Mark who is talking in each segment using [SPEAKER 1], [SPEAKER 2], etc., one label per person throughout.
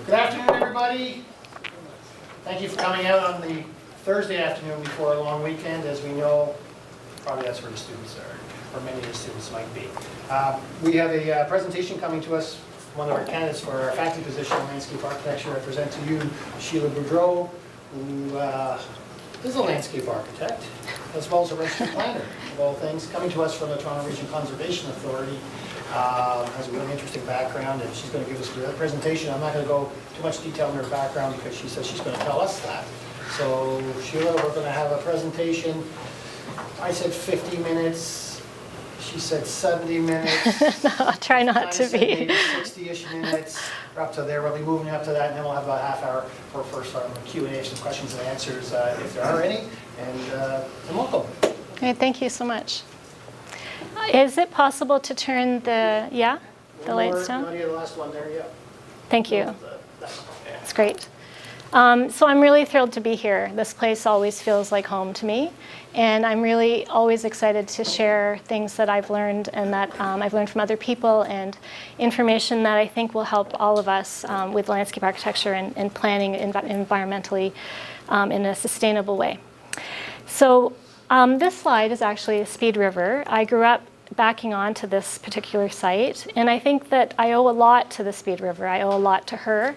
[SPEAKER 1] Good afternoon, everybody. Thank you for coming out on the Thursday afternoon before a long weekend. As we know, probably that's where the students are, or many of the students might be. We have a presentation coming to us, one of our candidates for our faculty position in landscape architecture. I present to you Sheila Boudreau, who is a landscape architect, as well as a registered planner, of all things, coming to us from the Toronto Region Conservation Authority. Has a really interesting background, and she's going to give us a presentation. I'm not going to go too much detail in her background because she says she's going to tell us that. So Sheila, we're going to have a presentation. I said 50 minutes. She said 70 minutes.
[SPEAKER 2] No, I'll try not to be.
[SPEAKER 1] Maybe 60-ish minutes. We're up to there. We'll be moving up to that, and then we'll have about a half hour for some Q&A, some questions and answers, if there are any. And welcome.
[SPEAKER 2] Okay, thank you so much. Is it possible to turn the lights down?
[SPEAKER 1] The last one there, yeah.
[SPEAKER 2] Thank you. It's great. So I'm really thrilled to be here. This place always feels like home to me. And I'm really always excited to share things that I've learned and that I've learned from other people, and information that I think will help all of us with landscape architecture and planning environmentally in a sustainable way. So this slide is actually a Speed River. I grew up backing onto this particular site, and I think that I owe a lot to the Speed River. I owe a lot to her.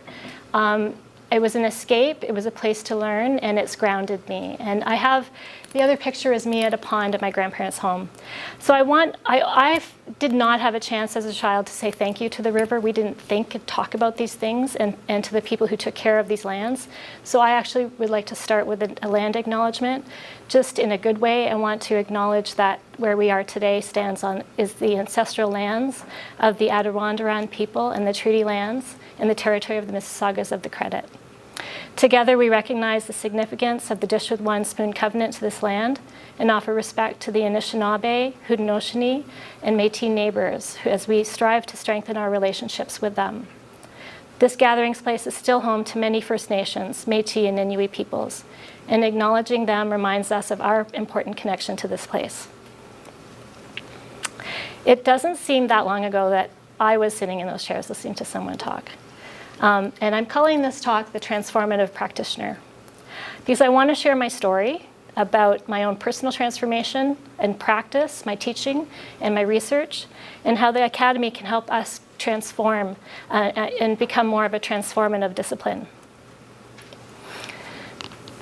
[SPEAKER 2] It was an escape, it was a place to learn, and it's grounded me. And I have, the other picture is me at a pond at my grandparents' home. So I did not have a chance as a child to say thank you to the river. We didn't think and talk about these things, and to the people who took care of these lands. So I actually would like to start with a land acknowledgement, just in a good way. I want to acknowledge that where we are today is the ancestral lands of the Adirondack people and the treaty lands and the territory of the Mississaugas of the Credit. Together, we recognize the significance of the Dish with One Spoon Covenant to this land and offer respect to the Anishinaabe, Haudenosaunee, and Métis neighbors as we strive to strengthen our relationships with them. This gathering place is still home to many First Nations, Métis, and Inuit peoples, and acknowledging them reminds us of our important connection to this place. It doesn't seem that long ago that I was sitting in those chairs listening to someone talk. And I'm calling this talk The Transformative Practitioner, because I want to share my story about my own personal transformation and practice, my teaching and my research, and how the Academy can help us transform and become more of a transformative discipline.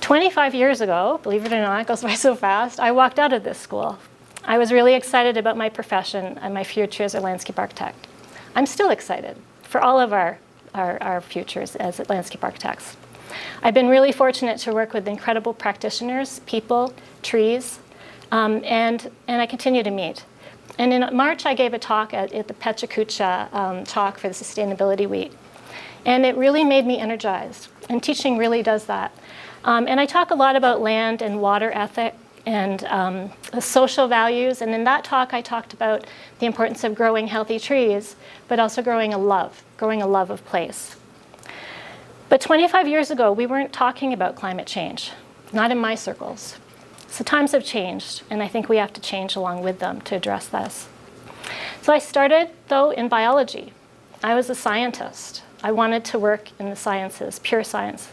[SPEAKER 2] 25 years ago, believe it or not, it goes by so fast, I walked out of this school. I was really excited about my profession and my future as a landscape architect. I'm still excited for all of our futures as landscape architects. I've been really fortunate to work with incredible practitioners, people, trees, and I continue to meet. And in March, I gave a talk at the Pechakucha talk for the Sustainability Week. And it really made me energized. And teaching really does that. And I talk a lot about land and water ethic and social values. And in that talk, I talked about the importance of growing healthy trees, but also growing a love of place. But 25 years ago, we weren't talking about climate change, not in my circles. So times have changed, and I think we have to change along with them to address this. So I started, though, in biology. I was a scientist. I wanted to work in the sciences, pure science.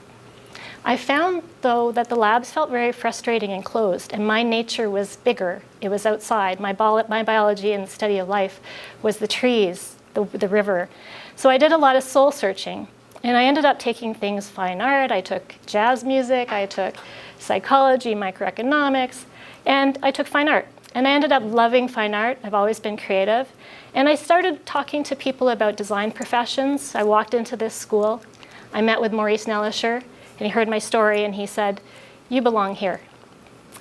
[SPEAKER 2] I found, though, that the labs felt very frustrating and closed, and my nature was bigger. It was outside. My biology and the study of life was the trees, the river. So I did a lot of soul searching, and I ended up taking things fine art. I took jazz music, I took psychology, microeconomics, and I took fine art. And I ended up loving fine art. I've always been creative. And I started talking to people about design professions. I walked into this school. I met with Maurice Nellisher, and he heard my story, and he said, "You belong here."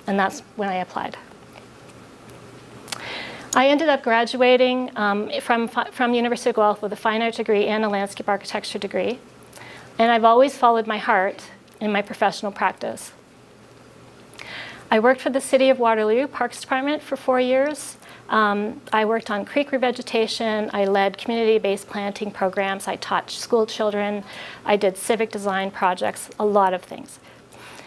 [SPEAKER 2] And that's when I applied. I ended up graduating from University of Guelph with a fine art degree and a landscape architecture degree. And I've always followed my heart in my professional practice. I worked for the City of Waterloo Parks Department for 4 years. I worked on creek revegetation. I led community-based planting programs. I taught school children. I did civic design projects, a lot of things.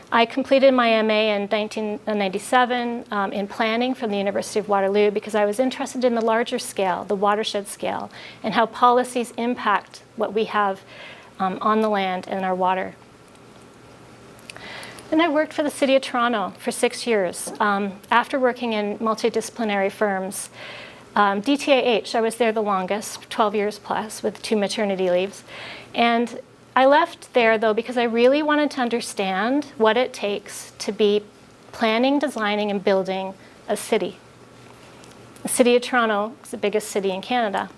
[SPEAKER 2] I completed my MA in 1997 in planning from the University of Waterloo because I was interested in the larger scale, the watershed scale, and how policies impact what we have on the land and our water. And I worked for the City of Toronto for 6 years. After working in multidisciplinary firms, DTAH, I was there the longest, 12 years plus, with 2 maternity leaves. And I left there, though, because I really wanted to understand what it takes to be planning, designing, and building a city. The City of Toronto is the biggest city in Canada.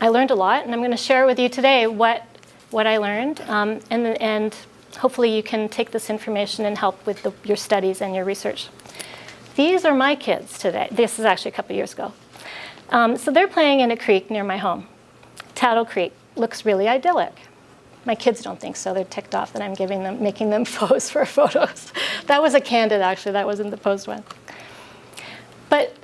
[SPEAKER 2] I learned a lot, and I'm going to share with you today what I learned, and hopefully you can take this information and help with your studies and your research. These are my kids today. This is actually a couple years ago. So they're playing in a creek near my home. Tattle Creek looks really idyllic. My kids don't think so. They're ticked off that I'm making them pose for photos. That was a candid, actually. That wasn't the posed one. But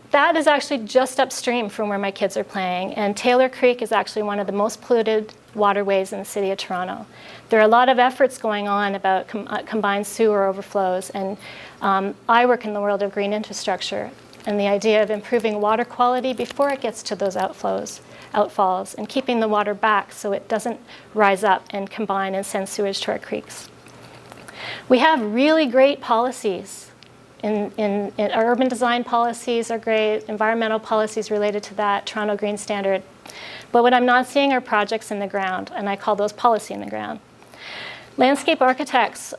[SPEAKER 2] that is actually just upstream from where my kids are playing. And Taylor Creek is actually one of the most polluted waterways in the City of Toronto. There are a lot of efforts going on about combined sewer overflows. And I work in the world of green infrastructure and the idea of improving water quality before it gets to those outfalls, and keeping the water back so it doesn't rise up and combine and send sewage to our creeks. We have really great policies. In our urban design policies are great, environmental policies related to that, Toronto Green Standard. But what I'm not seeing are projects in the ground, and I call those policy in the ground. Landscape architects,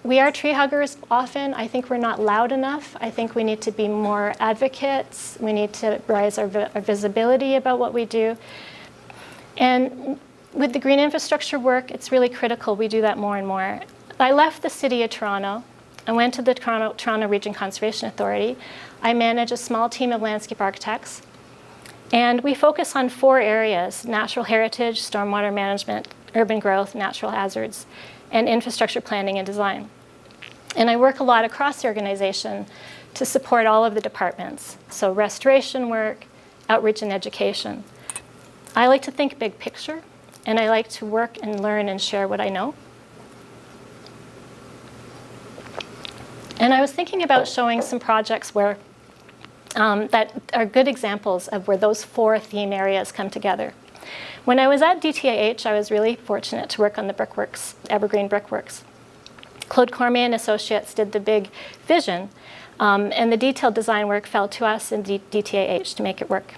[SPEAKER 2] we are tree huggers often. I think we're not loud enough. I think we need to be more advocates. We need to raise our visibility about what we do. And with the green infrastructure work, it's really critical we do that more and more. I left the City of Toronto. I went to the Toronto Region Conservation Authority. I manage a small team of landscape architects. And we focus on 4 areas: natural heritage, stormwater management, urban growth, natural hazards, and infrastructure planning and design. And I work a lot across the organization to support all of the departments. So restoration work, outreach and education. I like to think big picture, and I like to work and learn and share what I know. And I was thinking about showing some projects where that are good examples of where those 4 theme areas come together. When I was at DTAH, I was really fortunate to work on the brickworks, Evergreen Brickworks. Claude Cormier and Associates did the big vision, and the detailed design work fell to us in DTAH to make it work.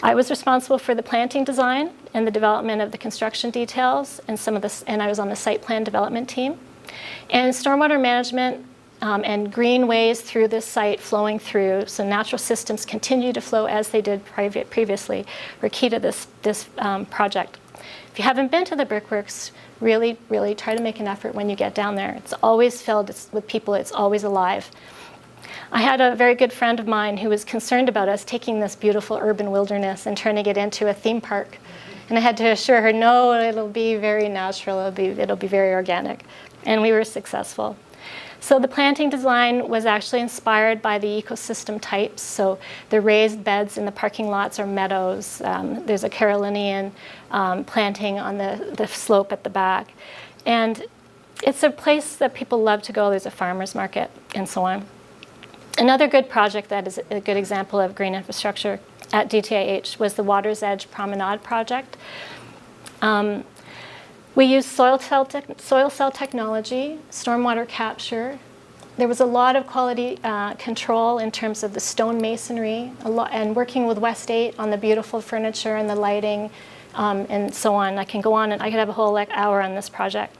[SPEAKER 2] I was responsible for the planting design and the development of the construction details, and I was on the site plan development team. And stormwater management and greenways through this site flowing through, so natural systems continue to flow as they did previously, were key to this project. If you haven't been to the brickworks, really, really try to make an effort when you get down there. It's always filled with people. It's always alive. I had a very good friend of mine who was concerned about us taking this beautiful urban wilderness and turning it into a theme park. And I had to assure her, no, it'll be very natural. It'll be very organic. And we were successful. So the planting design was actually inspired by the ecosystem types. So the raised beds in the parking lots are meadows. There's a Carolinian planting on the slope at the back. And it's a place that people love to go. There's a farmer's market and so on. Another good project that is a good example of green infrastructure at DTAH was the Water's Edge Promenade project. We used soil cell technology, stormwater capture. There was a lot of quality control in terms of the stone masonry, and working with West 8 on the beautiful furniture and the lighting and so on. I can go on, and I could have a whole hour on this project.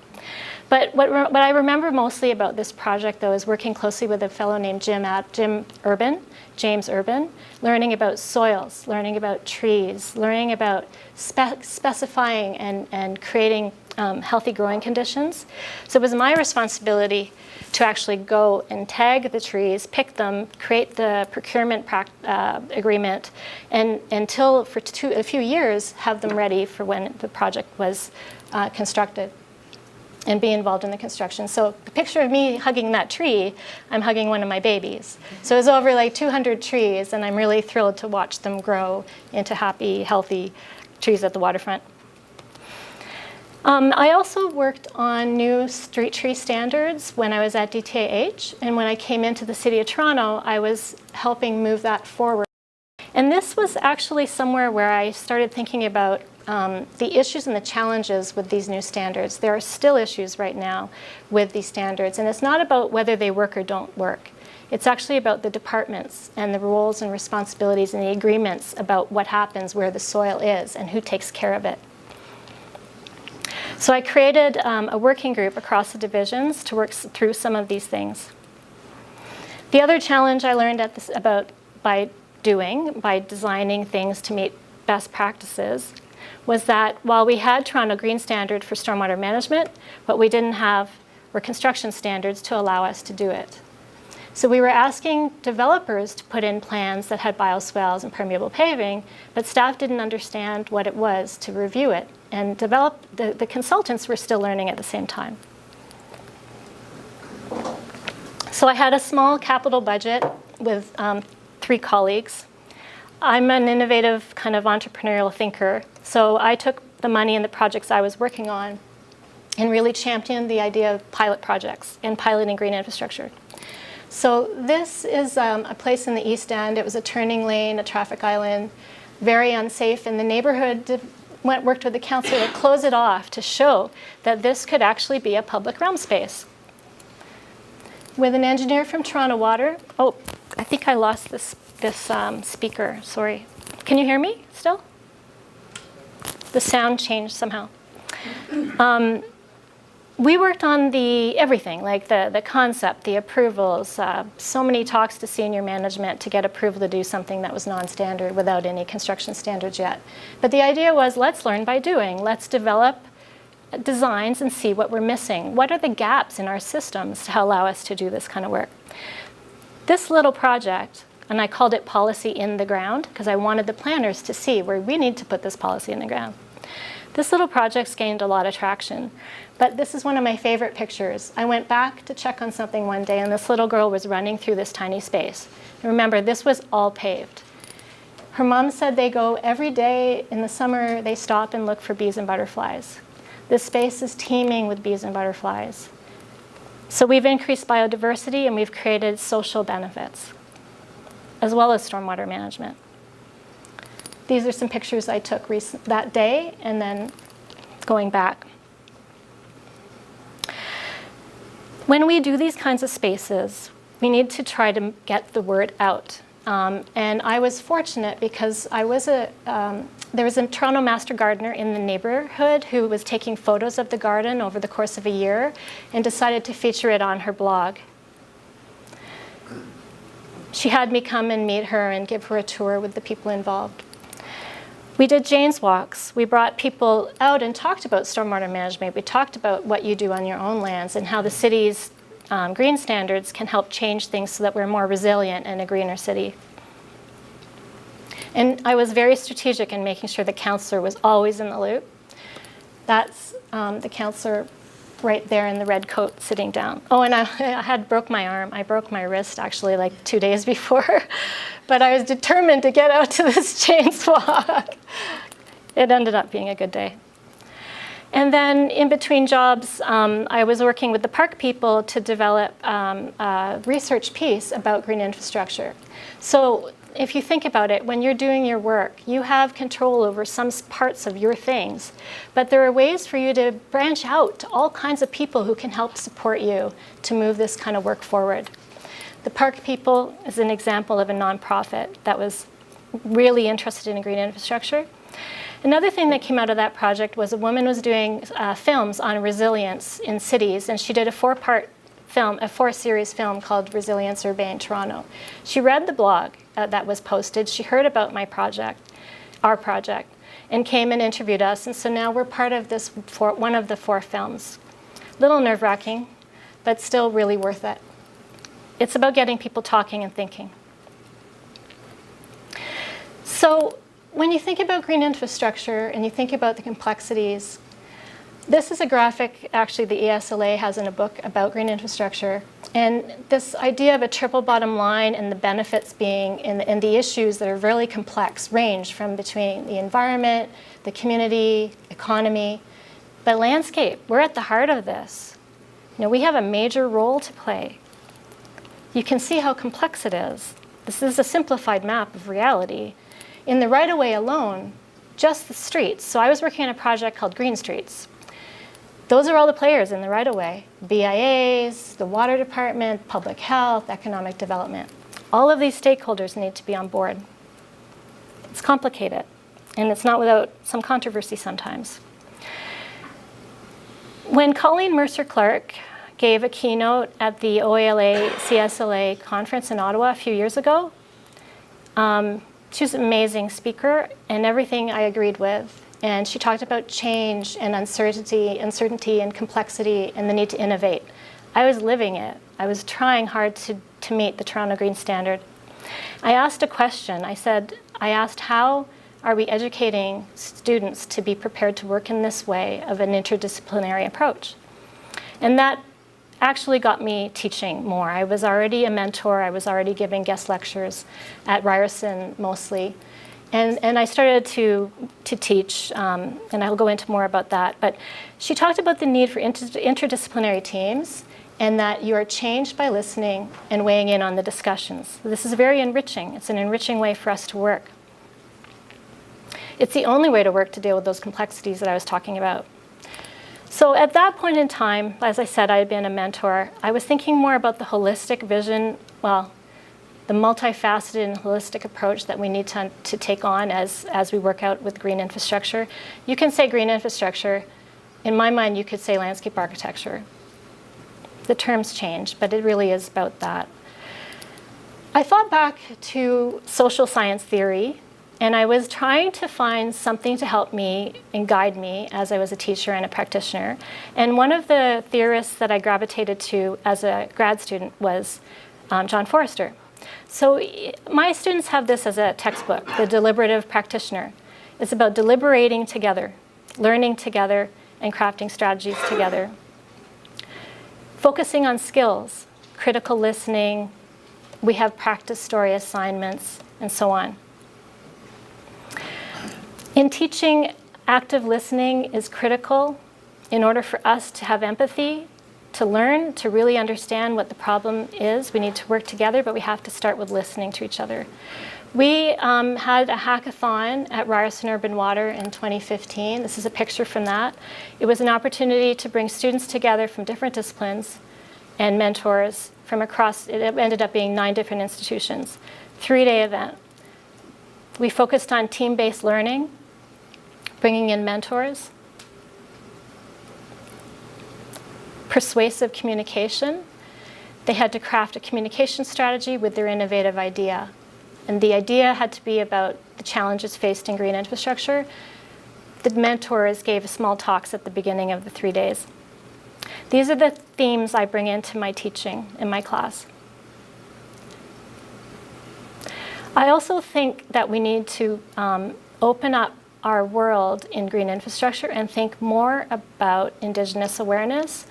[SPEAKER 2] But what I remember mostly about this project, though, is working closely with a fellow named James Urban, learning about soils, learning about trees, learning about specifying and creating healthy growing conditions. So it was my responsibility to actually go and tag the trees, pick them, create the procurement agreement, and until for a few years, have them ready for when the project was constructed, and be involved in the construction. So the picture of me hugging that tree, I'm hugging one of my babies. So it was over like 200 trees, and I'm really thrilled to watch them grow into happy, healthy trees at the waterfront. I also worked on new street tree standards when I was at DTAH, and when I came into the City of Toronto, I was helping move that forward. And this was actually somewhere where I started thinking about the issues and the challenges with these new standards. There are still issues right now with these standards, and it's not about whether they work or don't work. It's actually about the departments and the roles and responsibilities and the agreements about what happens where the soil is and who takes care of it. So I created a working group across the divisions to work through some of these things. The other challenge I learned by designing things to meet best practices was that while we had Toronto Green Standard for stormwater management, what we didn't have were construction standards to allow us to do it. So we were asking developers to put in plans that had bioswales and permeable paving, but staff didn't understand what it was to review it. And the consultants were still learning at the same time. So I had a small capital budget with 3 colleagues. I'm an innovative kind of entrepreneurial thinker, so I took the money in the projects I was working on and really championed the idea of pilot projects and piloting green infrastructure. So this is a place in the East End. It was a turning lane, a traffic island, very unsafe, and the neighborhood worked with the council to close it off to show that this could actually be a public realm space. With an engineer from Toronto Water, oh, I think I lost this speaker, sorry. Can you hear me still? The sound changed somehow. We worked on everything, like the concept, the approvals, so many talks to senior management to get approval to do something that was non-standard without any construction standards yet. But the idea was, let's learn by doing. Let's develop designs and see what we're missing. What are the gaps in our systems to allow us to do this kind of work? This little project, and I called it Policy in the Ground, because I wanted the planners to see where we need to put this policy in the ground. This little project's gained a lot of traction, but this is one of my favorite pictures. I went back to check on something one day, and this little girl was running through this tiny space. And remember, this was all paved. Her mom said they go every day in the summer, they stop and look for bees and butterflies. This space is teeming with bees and butterflies. So we've increased biodiversity and we've created social benefits, as well as stormwater management. These are some pictures I took that day and then going back. When we do these kinds of spaces, we need to try to get the word out. And I was fortunate because there was a Toronto master gardener in the neighborhood who was taking photos of the garden over the course of a year and decided to feature it on her blog. She had me come and meet her and give her a tour with the people involved. We did Jane's Walks. We brought people out and talked about stormwater management. We talked about what you do on your own lands and how the city's green standards can help change things so that we're more resilient and a greener city. And I was very strategic in making sure the counselor was always in the loop. That's the counselor right there in the red coat sitting down. Oh, and I had broke my arm. I broke my wrist actually like 2 days before. But I was determined to get out to this Jane's Walk. It ended up being a good day. And then in between jobs, I was working with the park people to develop a research piece about green infrastructure. So if you think about it, when you're doing your work, you have control over some parts of your things. But there are ways for you to branch out to all kinds of people who can help support you to move this kind of work forward. The park people is an example of a nonprofit that was really interested in green infrastructure. Another thing that came out of that project was a woman was doing films on resilience in cities, and she did a 4-part film, a 4-series film called Resilience Urbane Toronto. She read the blog that was posted. She heard about my project, our project, and came and interviewed us. And so now we're part of this one of the 4 films. A little nerve-wracking, but still really worth it. It's about getting people talking and thinking. So when you think about green infrastructure and you think about the complexities, this is a graphic actually the ESLA has in a book about green infrastructure. And this idea of a triple bottom line and the benefits being and the issues that are really complex range from between the environment, the community, economy, but landscape. We're at the heart of this. You know, we have a major role to play. You can see how complex it is. This is a simplified map of reality. In the right-of-way alone, just the streets. So I was working on a project called Green Streets. Those are all the players in the right-of-way: BIAs, the water department, public health, economic development. All of these stakeholders need to be on board. It's complicated, and it's not without some controversy sometimes. When Colleen Mercer-Clark gave a keynote at the OALA CSLA conference in Ottawa a few years ago, she was an amazing speaker, and everything I agreed with. And she talked about change and uncertainty and complexity and the need to innovate. I was living it. I was trying hard to meet the Toronto Green Standard. I asked a question. I asked, how are we educating students to be prepared to work in this way of an interdisciplinary approach? And that actually got me teaching more. I was already a mentor. I was already giving guest lectures at Ryerson mostly. And I started to teach, and I'll go into more about that. But she talked about the need for interdisciplinary teams, and that you are changed by listening and weighing in on the discussions. This is very enriching. It's an enriching way for us to work. It's the only way to work to deal with those complexities that I was talking about. So at that point in time, as I said, I had been a mentor. I was thinking more about the holistic vision, the multifaceted and holistic approach that we need to take on as we work out with green infrastructure. You can say green infrastructure. In my mind, you could say landscape architecture. The terms change, but it really is about that. I thought back to social science theory, and I was trying to find something to help me and guide me as I was a teacher and a practitioner. And one of the theorists that I gravitated to as a grad student was John Forrester. So my students have this as a textbook, The Deliberative Practitioner. It's about deliberating together, learning together, and crafting strategies together. Focusing on skills, critical listening, we have practice story assignments, and so on. In teaching, active listening is critical in order for us to have empathy, to learn, to really understand what the problem is. We need to work together, but we have to start with listening to each other. We had a hackathon at Ryerson Urban Water in 2015. This is a picture from that. It was an opportunity to bring students together from different disciplines and mentors from across, it ended up being 9 different institutions. 3-day event. We focused on team-based learning, bringing in mentors, persuasive communication. They had to craft a communication strategy with their innovative idea. And the idea had to be about the challenges faced in green infrastructure. The mentors gave small talks at the beginning of the 3 days. These are the themes I bring into my teaching in my class. I also think that we need to open up our world in green infrastructure and think more about Indigenous awareness.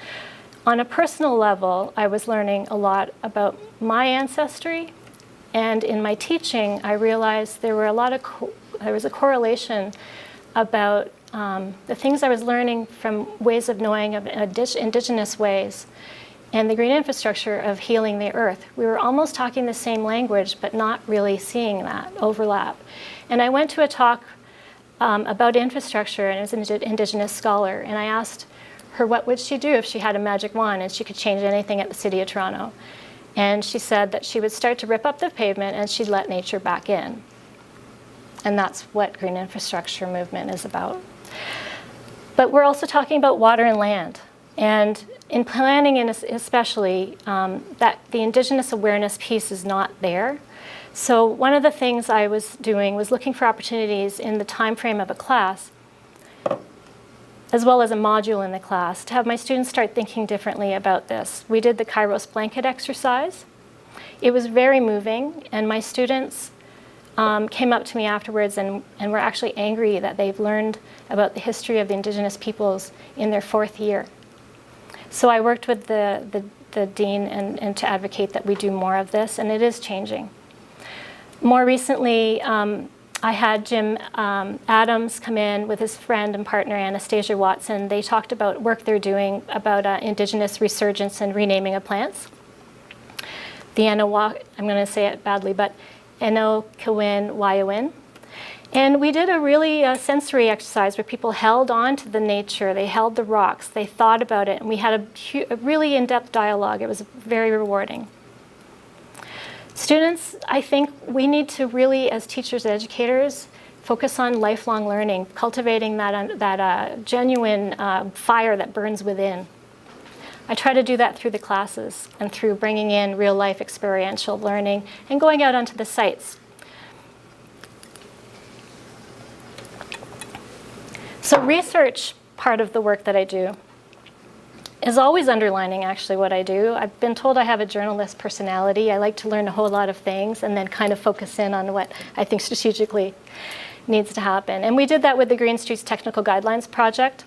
[SPEAKER 2] On a personal level, I was learning a lot about my ancestry, and in my teaching, I realized there was a correlation about the things I was learning from ways of knowing of Indigenous ways and the green infrastructure of healing the earth. We were almost talking the same language, but not really seeing that overlap. And I went to a talk about infrastructure, and it was an Indigenous scholar, and I asked her what would she do if she had a magic wand and she could change anything at the City of Toronto. And she said that she would start to rip up the pavement and she'd let nature back in. And that's what green infrastructure movement is about. But we're also talking about water and land. And in planning, and especially, that the Indigenous awareness piece is not there. So one of the things I was doing was looking for opportunities in the time frame of a class, as well as a module in the class, to have my students start thinking differently about this. We did the Kairos blanket exercise. It was very moving, and my students came up to me afterwards and were actually angry that they've learned about the history of the Indigenous peoples in their 4th year. So I worked with the dean and to advocate that we do more of this, and it is changing. More recently, I had Jim Adams come in with his friend and partner Anastasia Watson. They talked about work they're doing about Indigenous resurgence and renaming of plants. The I'm going to say it badly, but Eno Kawin Wayawin. And we did a really sensory exercise where people held on to the nature, they held the rocks, they thought about it, and we had a really in-depth dialogue. It was very rewarding. Students, I think we need to really, as teachers and educators, focus on lifelong learning, cultivating that genuine fire that burns within. I try to do that through the classes and through bringing in real-life experiential learning and going out onto the sites. So research, part of the work that I do, is always underlining actually what I do. I've been told I have a journalist personality. I like to learn a whole lot of things and then kind of focus in on what I think strategically needs to happen. And we did that with the Green Streets Technical Guidelines Project.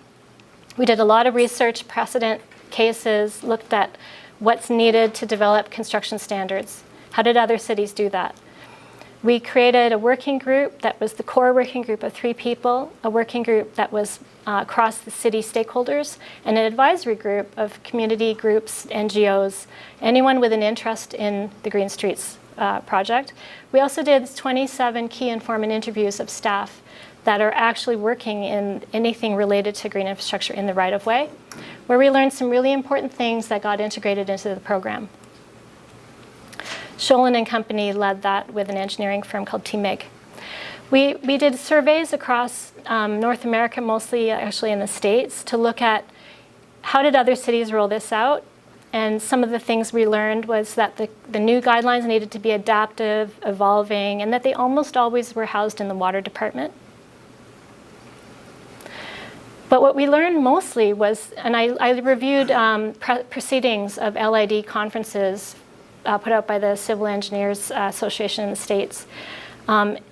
[SPEAKER 2] We did a lot of research, precedent cases, looked at what's needed to develop construction standards. How did other cities do that? We created a working group that was the core working group of 3 people, a working group that was across the city stakeholders, and an advisory group of community groups, NGOs, anyone with an interest in the Green Streets project. We also did 27 key informant interviews of staff that are actually working in anything related to green infrastructure in the right-of-way, where we learned some really important things that got integrated into the program. Scholin and Company led that with an engineering firm called TMIG. We did surveys across North America, mostly actually in the States, to look at how did other cities roll this out. And some of the things we learned was that the new guidelines needed to be adaptive, evolving, and that they almost always were housed in the water department. But what we learned mostly was, and I reviewed proceedings of LID conferences put out by the Civil Engineers Association in the States.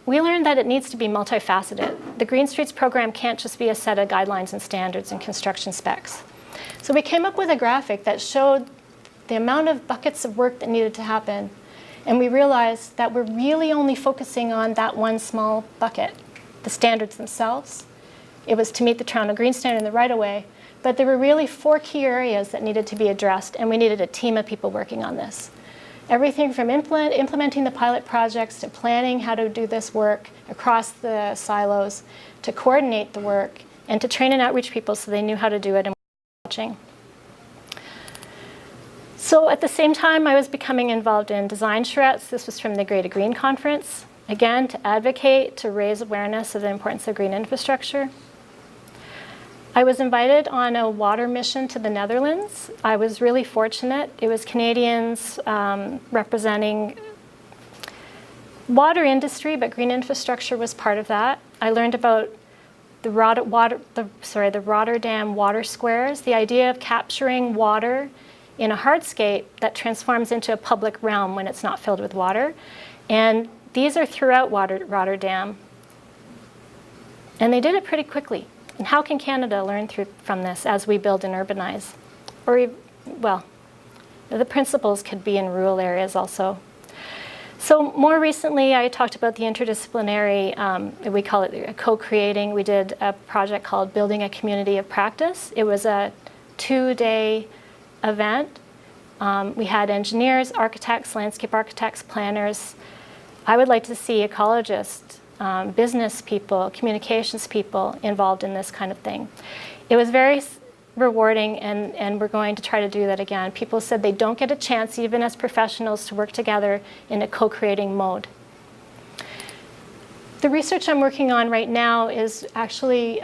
[SPEAKER 2] We learned that it needs to be multifaceted. The Green Streets program can't just be a set of guidelines and standards and construction specs. So we came up with a graphic that showed the amount of buckets of work that needed to happen. And we realized that we're really only focusing on that one small bucket, the standards themselves. It was to meet the Toronto Green Standard in the right-of-way. But there were really 4 key areas that needed to be addressed, and we needed a team of people working on this. Everything from implementing the pilot projects to planning how to do this work across the silos, to coordinate the work, and to train and outreach people so they knew how to do it and were watching. So at the same time, I was becoming involved in design charrettes. This was from the Grey to Green conference. Again, to advocate, to raise awareness of the importance of green infrastructure. I was invited on a water mission to the Netherlands. I was really fortunate. It was Canadians representing water industry, but green infrastructure was part of that. I learned about the Rotterdam water squares, the idea of capturing water in a hardscape that transforms into a public realm when it's not filled with water. And these are throughout Rotterdam. And they did it pretty quickly. And how can Canada learn from this as we build and urbanize? Or, well, the principles could be in rural areas also. So more recently, I talked about the interdisciplinary, we call it co-creating. We did a project called Building a Community of Practice. It was a 2-day event. We had engineers, architects, landscape architects, planners. I would like to see ecologists, business people, communications people involved in this kind of thing. It was very rewarding, and we're going to try to do that again. People said they don't get a chance, even as professionals, to work together in a co-creating mode. The research I'm working on right now is actually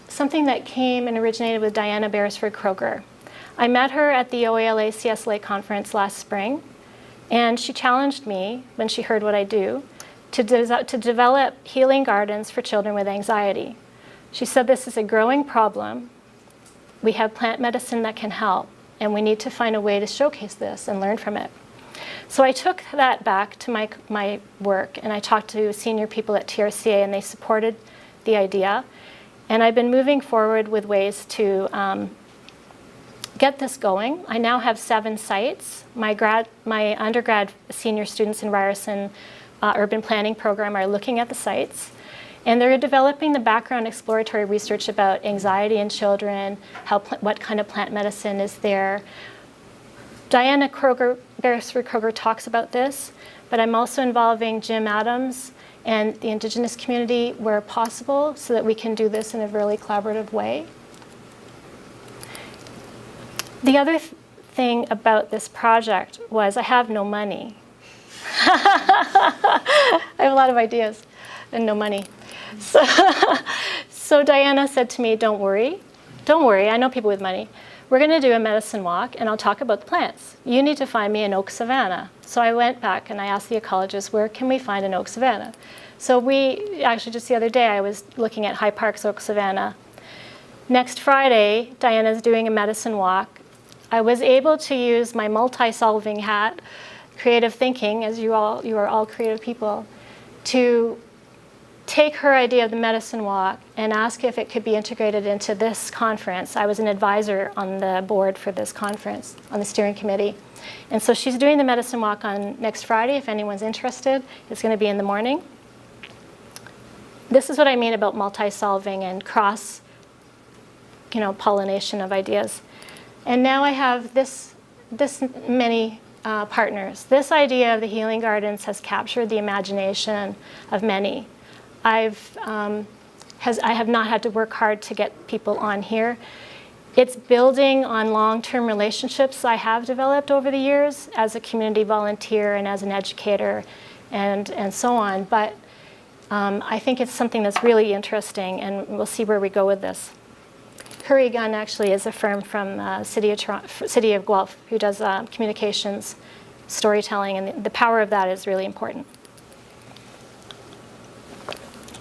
[SPEAKER 2] something that came and originated with Diana Beresford-Kroeger. I met her at the OALA CSLA conference last spring, and she challenged me, when she heard what I do, to develop healing gardens for children with anxiety. She said this is a growing problem. We have plant medicine that can help, and we need to find a way to showcase this and learn from it. So I took that back to my work, and I talked to senior people at TRCA, and they supported the idea. And I've been moving forward with ways to get this going. I now have 7 sites. My undergrad senior students in Ryerson urban planning program are looking at the sites, and they're developing the background exploratory research about anxiety in children, what kind of plant medicine is there. Diana Beresford-Kroeger talks about this, but I'm also involving Jim Adams and the Indigenous community where possible so that we can do this in a really collaborative way. The other thing about this project was I have no money. I have a lot of ideas and no money. So Diana said to me, don't worry, I know people with money. We're going to do a medicine walk, and I'll talk about the plants. You need to find me an oak savanna. So I went back and I asked the ecologists, where can we find an oak savanna? So we, actually just the other day, I was looking at High Park's oak savanna. Next Friday, Diana's doing a medicine walk. I was able to use my multi-solving hat, creative thinking, as you are all creative people, to take her idea of the medicine walk and ask if it could be integrated into this conference. I was an advisor on the board for this conference, on the steering committee. And so she's doing the medicine walk on next Friday, if anyone's interested. It's going to be in the morning. This is what I mean about multi-solving and cross, pollination of ideas. And now I have this many partners. This idea of the Healing Gardens has captured the imagination of many. I have not had to work hard to get people on here. It's building on long-term relationships I have developed over the years as a community volunteer and as an educator and so on. But I think it's something that's really interesting, and we'll see where we go with this. Curry Gun actually is a firm from City of Guelph who does communications, storytelling, and the power of that is really important.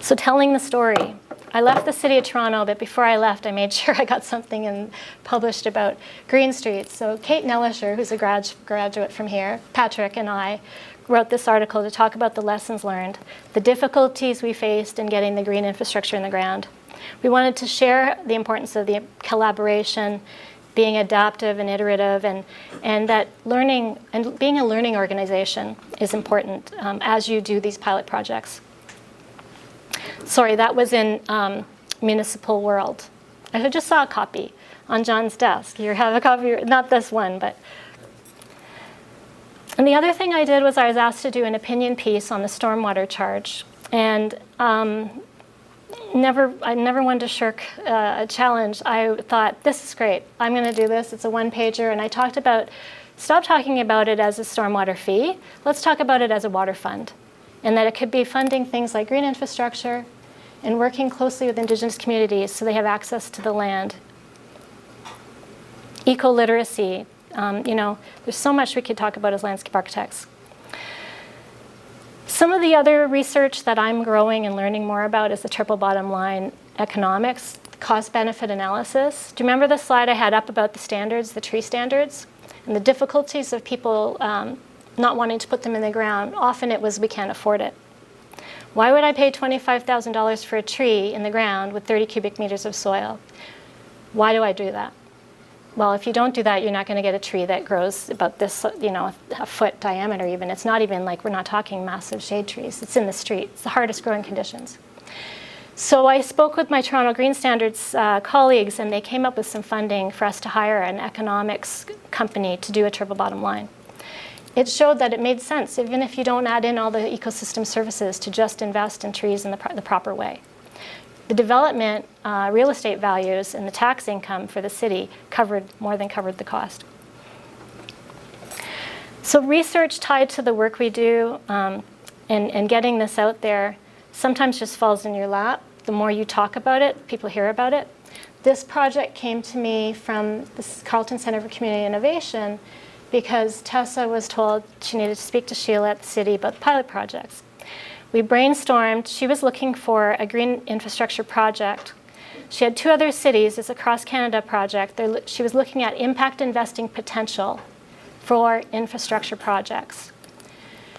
[SPEAKER 2] So telling the story. I left the City of Toronto, but before I left, I made sure I got something published about Green Streets. So Kate Nellisher, who's a graduate from here, Patrick and I wrote this article to talk about the lessons learned, the difficulties we faced in getting the green infrastructure in the ground. We wanted to share the importance of the collaboration, being adaptive and iterative, and that learning and being a learning organization is important as you do these pilot projects. Sorry, that was in Municipal World. I just saw a copy on John's desk. You have a copy, not this one, but. And the other thing I did was I was asked to do an opinion piece on the stormwater charge. And I never wanted to shirk a challenge. I thought, this is great. I'm going to do this. It's a one-pager. And I talked about, stop talking about it as a stormwater fee. Let's talk about it as a water fund. And that it could be funding things like green infrastructure and working closely with Indigenous communities so they have access to the land. Eco-literacy. There's so much we could talk about as landscape architects. Some of the other research that I'm growing and learning more about is the triple bottom line economics, cost-benefit analysis. Do you remember the slide I had up about the standards, the tree standards, and the difficulties of people not wanting to put them in the ground? Often it was, we can't afford it. Why would I pay $25,000 for a tree in the ground with 30 cubic meters of soil? Why do I do that? Well, if you don't do that, you're not going to get a tree that grows about this, a foot diameter even. It's not even like, we're not talking massive shade trees. It's in the street. It's the hardest growing conditions. So I spoke with my Toronto Green Standards colleagues, and they came up with some funding for us to hire an economics company to do a triple bottom line. It showed that it made sense, even if you don't add in all the ecosystem services, to just invest in trees in the proper way. The development, real estate values, and the tax income for the city more than covered the cost. So research tied to the work we do and getting this out there sometimes just falls in your lap. The more you talk about it, people hear about it. This project came to me from the Carleton Centre for Community Innovation because Tessa was told she needed to speak to Sheila at the city about the pilot projects. We brainstormed. She was looking for a green infrastructure project. She had two other cities. It's a cross-Canada project. She was looking at impact investing potential for infrastructure projects.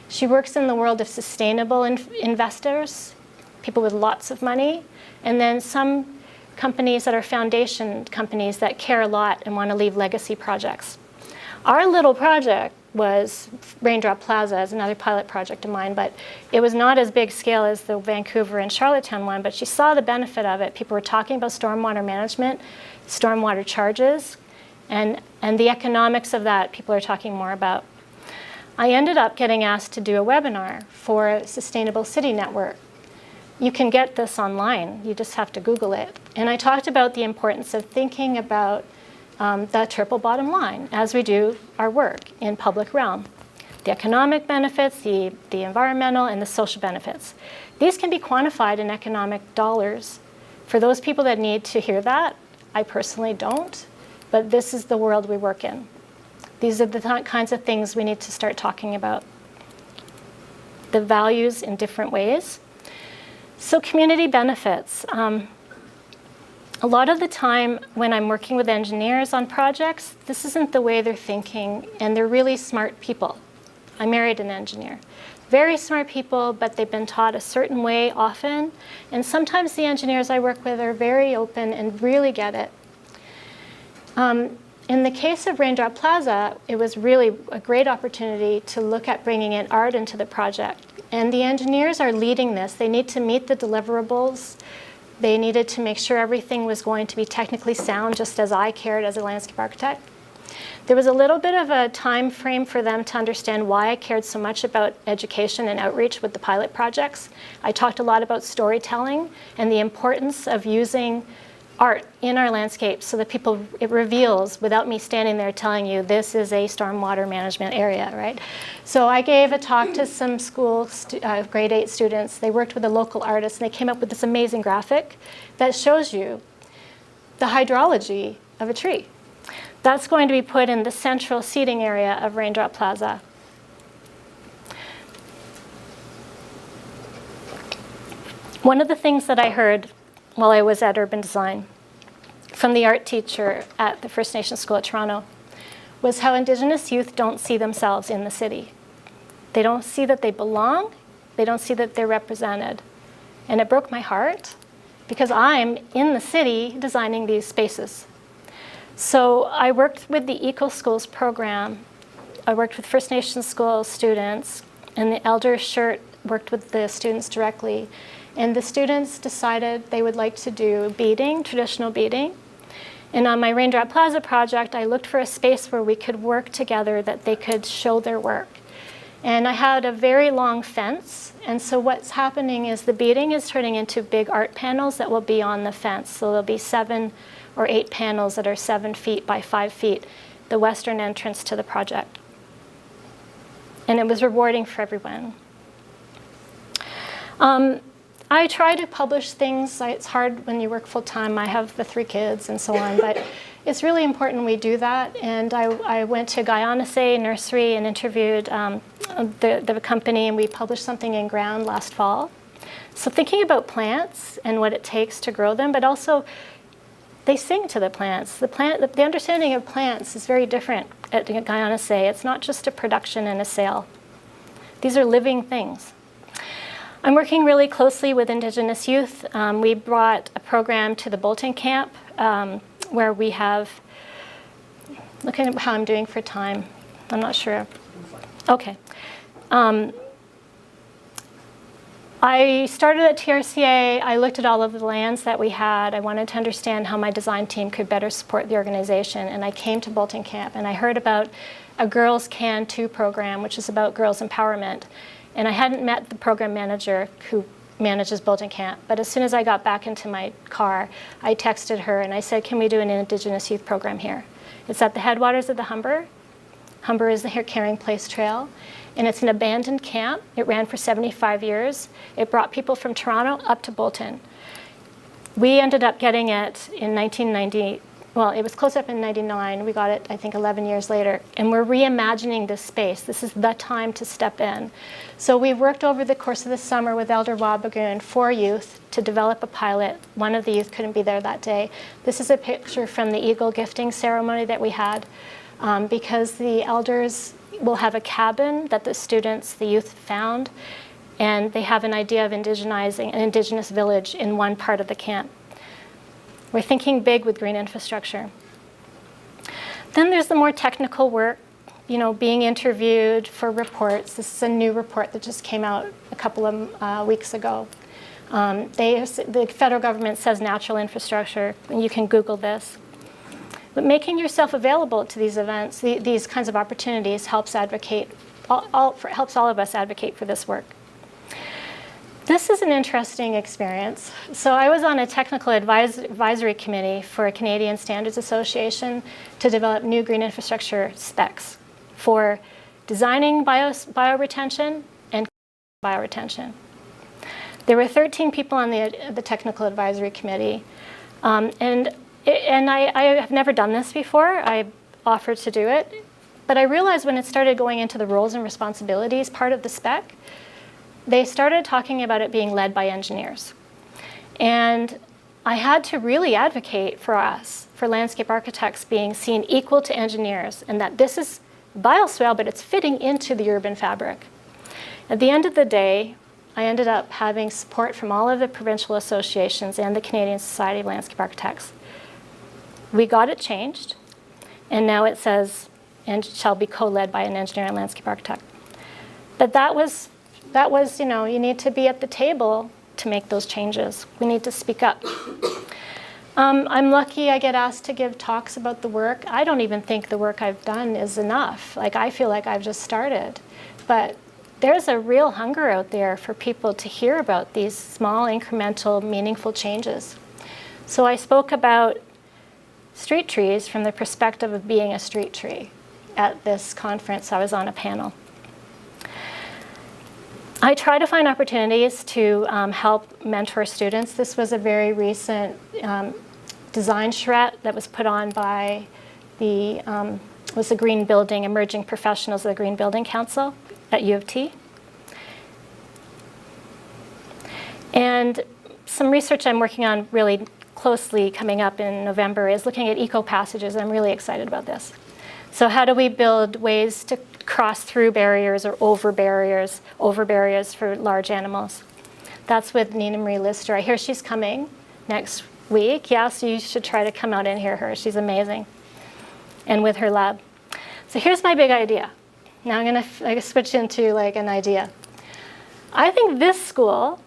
[SPEAKER 2] She works in the world of sustainable investors, people with lots of money, and then some companies that are foundation companies that care a lot and want to leave legacy projects. Our little project was Raindrop Plaza, as another pilot project of mine, but it was not as big scale as the Vancouver and Charlottetown one, but she saw the benefit of it. People were talking about stormwater management, stormwater charges, and the economics of that people are talking more about. I ended up getting asked to do a webinar for a Sustainable City Network. You can get this online. You just have to Google it. And I talked about the importance of thinking about the triple bottom line as we do our work in public realm. The economic benefits, the environmental, and the social benefits. These can be quantified in economic dollars. For those people that need to hear that, I personally don't, but this is the world we work in. These are the kinds of things we need to start talking about. The values in different ways. So community benefits. A lot of the time when I'm working with engineers on projects, this isn't the way they're thinking, and they're really smart people. I married an engineer. Very smart people, but they've been taught a certain way often, and sometimes the engineers I work with are very open and really get it. In the case of Raindrop Plaza, it was really a great opportunity to look at bringing in art into the project. And the engineers are leading this. They need to meet the deliverables. They needed to make sure everything was going to be technically sound, just as I cared as a landscape architect. There was a little bit of a time frame for them to understand why I cared so much about education and outreach with the pilot projects. I talked a lot about storytelling and the importance of using art in our landscapes so that it reveals without me standing there telling you this is a stormwater management area, right? So I gave a talk to some school grade 8 students. They worked with a local artist and they came up with this amazing graphic that shows you the hydrology of a tree. That's going to be put in the central seating area of Raindrop Plaza. One of the things that I heard while I was at Urban Design from the art teacher at the First Nations School at Toronto was how Indigenous youth don't see themselves in the city. They don't see that they belong. They don't see that they're represented. And it broke my heart because I'm in the city designing these spaces. So I worked with the Eco Schools program. I worked with First Nations school students, and the Elder Shirt worked with the students directly. And the students decided they would like to do beading, traditional beading. And on my Raindrop Plaza project, I looked for a space where we could work together, that they could show their work. And I had a very long fence. And so what's happening is the beading is turning into big art panels that will be on the fence. So there'll be 7 or 8 panels that are 7 feet by 5 feet, the western entrance to the project. And it was rewarding for everyone. I try to publish things. It's hard when you work full time. I have the 3 kids and so on, but it's really important we do that. And I went to Guyana Nursery and interviewed the company, and we published something in Ground last fall. So thinking about plants and what it takes to grow them, but also they sing to the plants. The understanding of plants is very different at Guyana. It's not just a production and a sale. These are living things. I'm working really closely with Indigenous youth. We brought a program to the Bolton camp where we have, looking at how I'm doing for time, I'm not sure. Okay. I started at TRCA. I looked at all of the lands that we had. I wanted to understand how my design team could better support the organization. And I came to Bolton Camp, and I heard about a Girls Can Too program, which is about girls empowerment. And I hadn't met the program manager who manages Bolton Camp. But as soon as I got back into my car, I texted her, and I said, can we do an Indigenous youth program here? It's at the headwaters of the Humber. Humber is the Carrying Place Trail. And it's an abandoned camp. It ran for 75 years. It brought people from Toronto up to Bolton. We ended up getting it in 1990. Well, it was closed up in 99. We got it, I think, 11 years later. And we're reimagining this space. This is the time to step in. So we worked over the course of the summer with Elder Wabagoon, 4 youth, to develop a pilot. One of the youth couldn't be there that day. This is a picture from the Eagle gifting ceremony that we had, because the elders will have a cabin that the students, the youth, found, and they have an idea of indigenizing an Indigenous village in one part of the camp. We're thinking big with green infrastructure. Then there's the more technical work, being interviewed for reports. This is a new report that just came out a couple of weeks ago. The federal government says natural infrastructure, and you can Google this. But making yourself available to these events, these kinds of opportunities, helps advocate helps all of us advocate for this work. This is an interesting experience. So I was on a technical advisory committee for a Canadian Standards Association to develop new green infrastructure specs for designing bioretention and bioretention. There were 13 people on the technical advisory committee, and I have never done this before. I offered to do it, but I realized when it started going into the roles and responsibilities part of the spec, they started talking about it being led by engineers. And I had to really advocate for us, for landscape architects being seen equal to engineers, and that this is bioswale, but it's fitting into the urban fabric. At the end of the day, I ended up having support from all of the provincial associations and the Canadian Society of Landscape Architects. We got it changed, and now it says, and shall be co-led by an engineer and landscape architect. But that was, you need to be at the table to make those changes. We need to speak up. I'm lucky I get asked to give talks about the work. I don't even think the work I've done is enough. Like, I feel like I've just started. But there's a real hunger out there for people to hear about these small, incremental, meaningful changes. So I spoke about street trees from the perspective of being a street tree at this conference. I was on a panel. I try to find opportunities to help mentor students. This was a very recent design charrette that was put on by the Green Building, Emerging Professionals of the Green Building Council at U of T. And some research I'm working on really closely coming up in November is looking at eco-passages. I'm really excited about this. So how do we build ways to cross through barriers or over barriers for large animals? That's with Nina Marie Lister. I hear she's coming next week. Yeah, so you should try to come out and hear her. She's amazing. And with her lab. So here's my big idea. Now I'm going to switch into like an idea. I think this school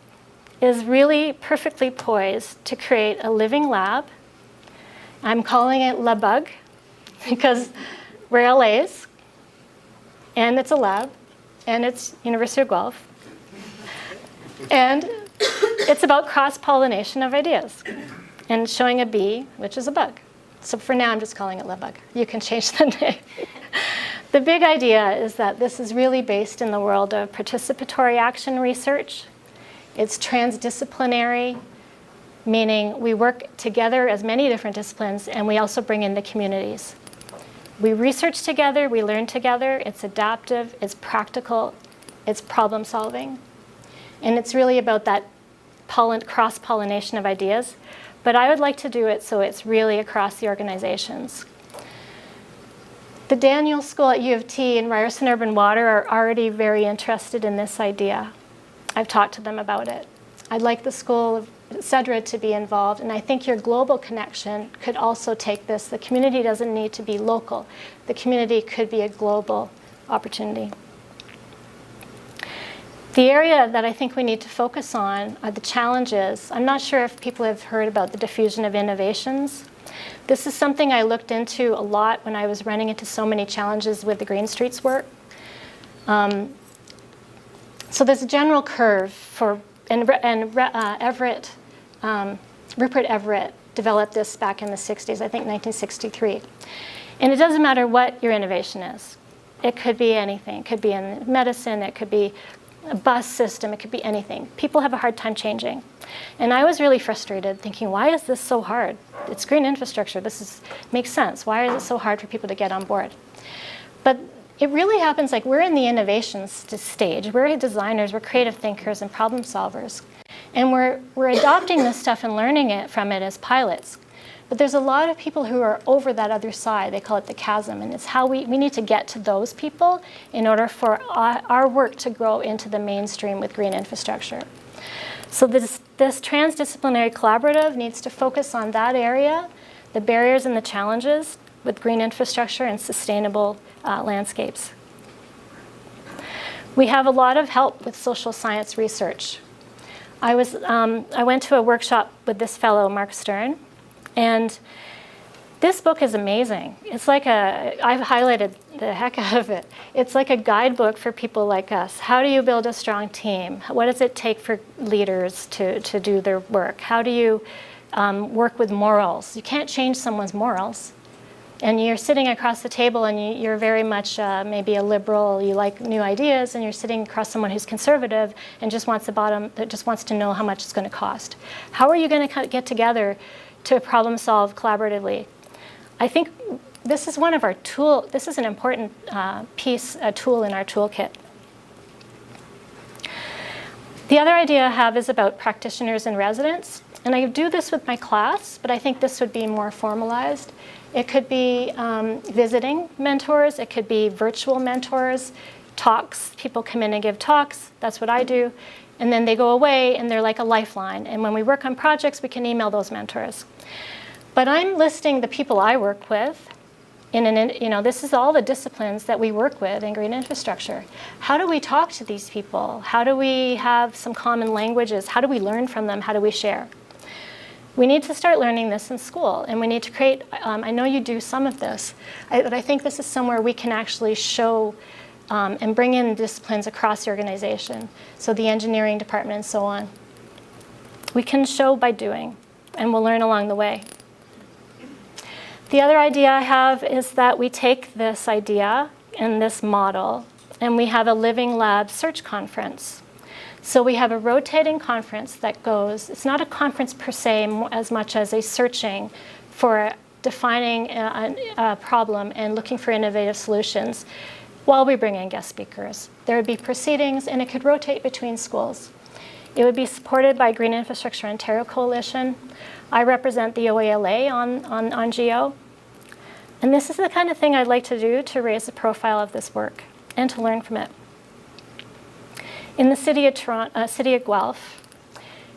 [SPEAKER 2] is really perfectly poised to create a living lab. I'm calling it La Bug because we're LAs, and it's a lab, and it's University of Guelph. And it's about cross-pollination of ideas and showing a bee, which is a bug. So for now, I'm just calling it La Bug. You can change the name. The big idea is that this is really based in the world of participatory action research. It's transdisciplinary, meaning we work together as many different disciplines, and we also bring in the communities. We research together, we learn together, it's adaptive, it's practical, it's problem solving. And it's really about that cross-pollination of ideas. But I would like to do it so it's really across the organizations. The Daniel School at U of T and Ryerson Urban Water are already very interested in this idea. I've talked to them about it. I'd like the school of etc. to be involved, and I think your global connection could also take this. The community doesn't need to be local. The community could be a global opportunity. The area that I think we need to focus on are the challenges. I'm not sure if people have heard about the diffusion of innovations. This is something I looked into a lot when I was running into so many challenges with the Green Streets work. So there's a general curve for, Rupert Everett developed this back in the 60s, I think 1963. And it doesn't matter what your innovation is. It could be anything. It could be in medicine, it could be a bus system, it could be anything. People have a hard time changing. And I was really frustrated thinking, why is this so hard? It's green infrastructure, makes sense. Why is it so hard for people to get on board? But it really happens like we're in the innovation stage. We're designers, we're creative thinkers and problem solvers. And we're adopting this stuff and learning it from it as pilots. But there's a lot of people who are over that other side. They call it the chasm. And it's how we need to get to those people in order for our work to grow into the mainstream with green infrastructure. So this transdisciplinary collaborative needs to focus on that area, the barriers and the challenges with green infrastructure and sustainable landscapes. We have a lot of help with social science research. I went to a workshop with this fellow, Mark Stern, and This book is amazing. It's like I've highlighted the heck out of it. It's like a guidebook for people like us. How do you build a strong team? What does it take for leaders to do their work? How do you work with morals? You can't change someone's morals. And you're sitting across the table and you're very much maybe a liberal, you like new ideas, and you're sitting across someone who's conservative and just wants to know how much it's going to cost. How are you going to get together to problem solve collaboratively? I think this is one of our this is an important a tool in our toolkit. The other idea I have is about practitioners and residents. And I do this with my class, but I think this would be more formalized. It could be visiting mentors. It could be virtual mentors, talks. People come in and give talks. That's what I do. And then they go away, and they're like a lifeline. And when we work on projects, we can email those mentors. But I'm listing the people I work with. This is all the disciplines that we work with in green infrastructure. How do we talk to these people? How do we have some common languages? How do we learn from them? How do we share? We need to start learning this in school, and we need to create, I know you do some of this, but I think this is somewhere we can actually show and bring in disciplines across the organization, so the engineering department and so on. We can show by doing, and we'll learn along the way. The other idea I have is that we take this idea and this model, and we have a living lab search conference. So we have a rotating conference that goes, it's not a conference per se as much as a searching for defining a problem and looking for innovative solutions while we bring in guest speakers. There would be proceedings, and it could rotate between schools. It would be supported by Green Infrastructure Ontario Coalition. I represent the OALA on GEO. And this is the kind of thing I'd like to do to raise the profile of this work and to learn from it. In the city of Guelph,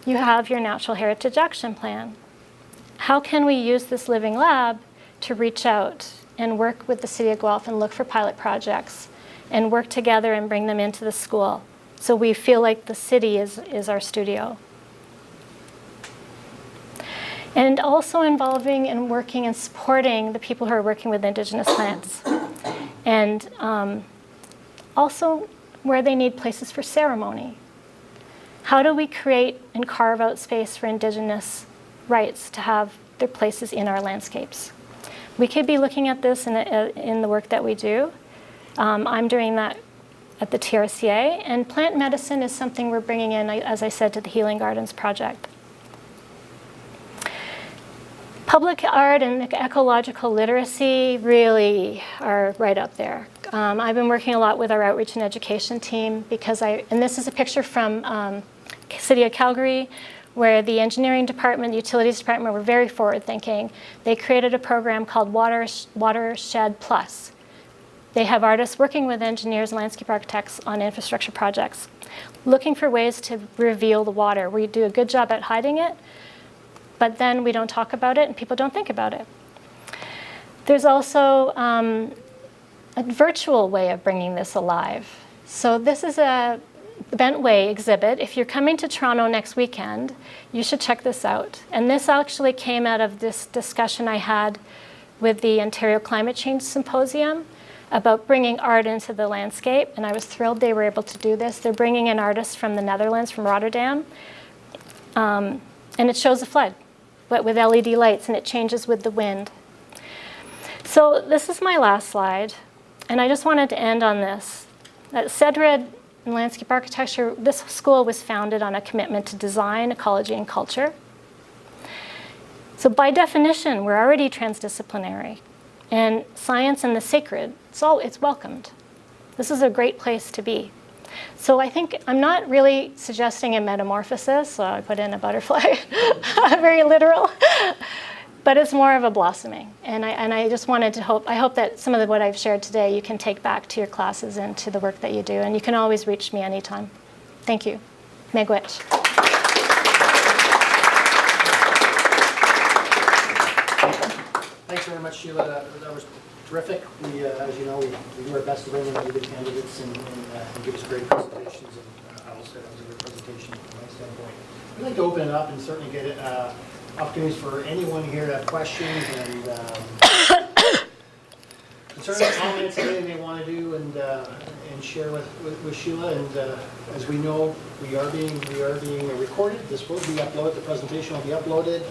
[SPEAKER 2] you have your Natural Heritage Action Plan. How can we use this living lab to reach out and work with the city of Guelph and look for pilot projects and work together and bring them into the school so we feel like the city is our studio? And also involving and working and supporting the people who are working with Indigenous plants. And also where they need places for ceremony. How do we create and carve out space for Indigenous rights to have their places in our landscapes? We could be looking at this in the work that we do. I'm doing that at the TRCA, and plant medicine is something we're bringing in, as I said, to the Healing Gardens project. Public art and ecological literacy really are right up there. I've been working a lot with our outreach and education team because and this is a picture from City of Calgary, where the engineering department, the utilities department were very forward thinking. They created a program called Watershed Plus. They have artists working with engineers and landscape architects on infrastructure projects, looking for ways to reveal the water. We do a good job at hiding it, but then we don't talk about it and people don't think about it. There's also a virtual way of bringing this alive. So this is a Bentway exhibit. If you're coming to Toronto next weekend, you should check this out. And this actually came out of this discussion I had with the Ontario Climate Change Symposium about bringing art into the landscape, and I was thrilled they were able to do this. They're bringing in artists from the Netherlands, from Rotterdam, and it shows a flood, but with LED lights, and it changes with the wind. So this is my last slide, and I just wanted to end on this. At CEDRED in landscape architecture, this school was founded on a commitment to design, ecology, and culture. So by definition, we're already transdisciplinary. And science and the sacred, it's welcomed. This is a great place to be. So I think I'm not really suggesting a metamorphosis, so I put in a butterfly, very literal, but it's more of a blossoming. And I just wanted to I hope that some of what I've shared today you can take back to your classes and to the work that you do. And you can always reach me anytime. Thank you. Miigwech.
[SPEAKER 1] Thanks very much, Sheila. That was terrific. We, as you know, we do our best to bring in really good candidates and give us great presentations. And I will say that was a good presentation from my standpoint. I'd like to open it up and certainly get opportunities for anyone here to have questions and concerns, comments, anything they want to do and share with Sheila. And as we know, we are being recorded. This will be uploaded. The presentation will be uploaded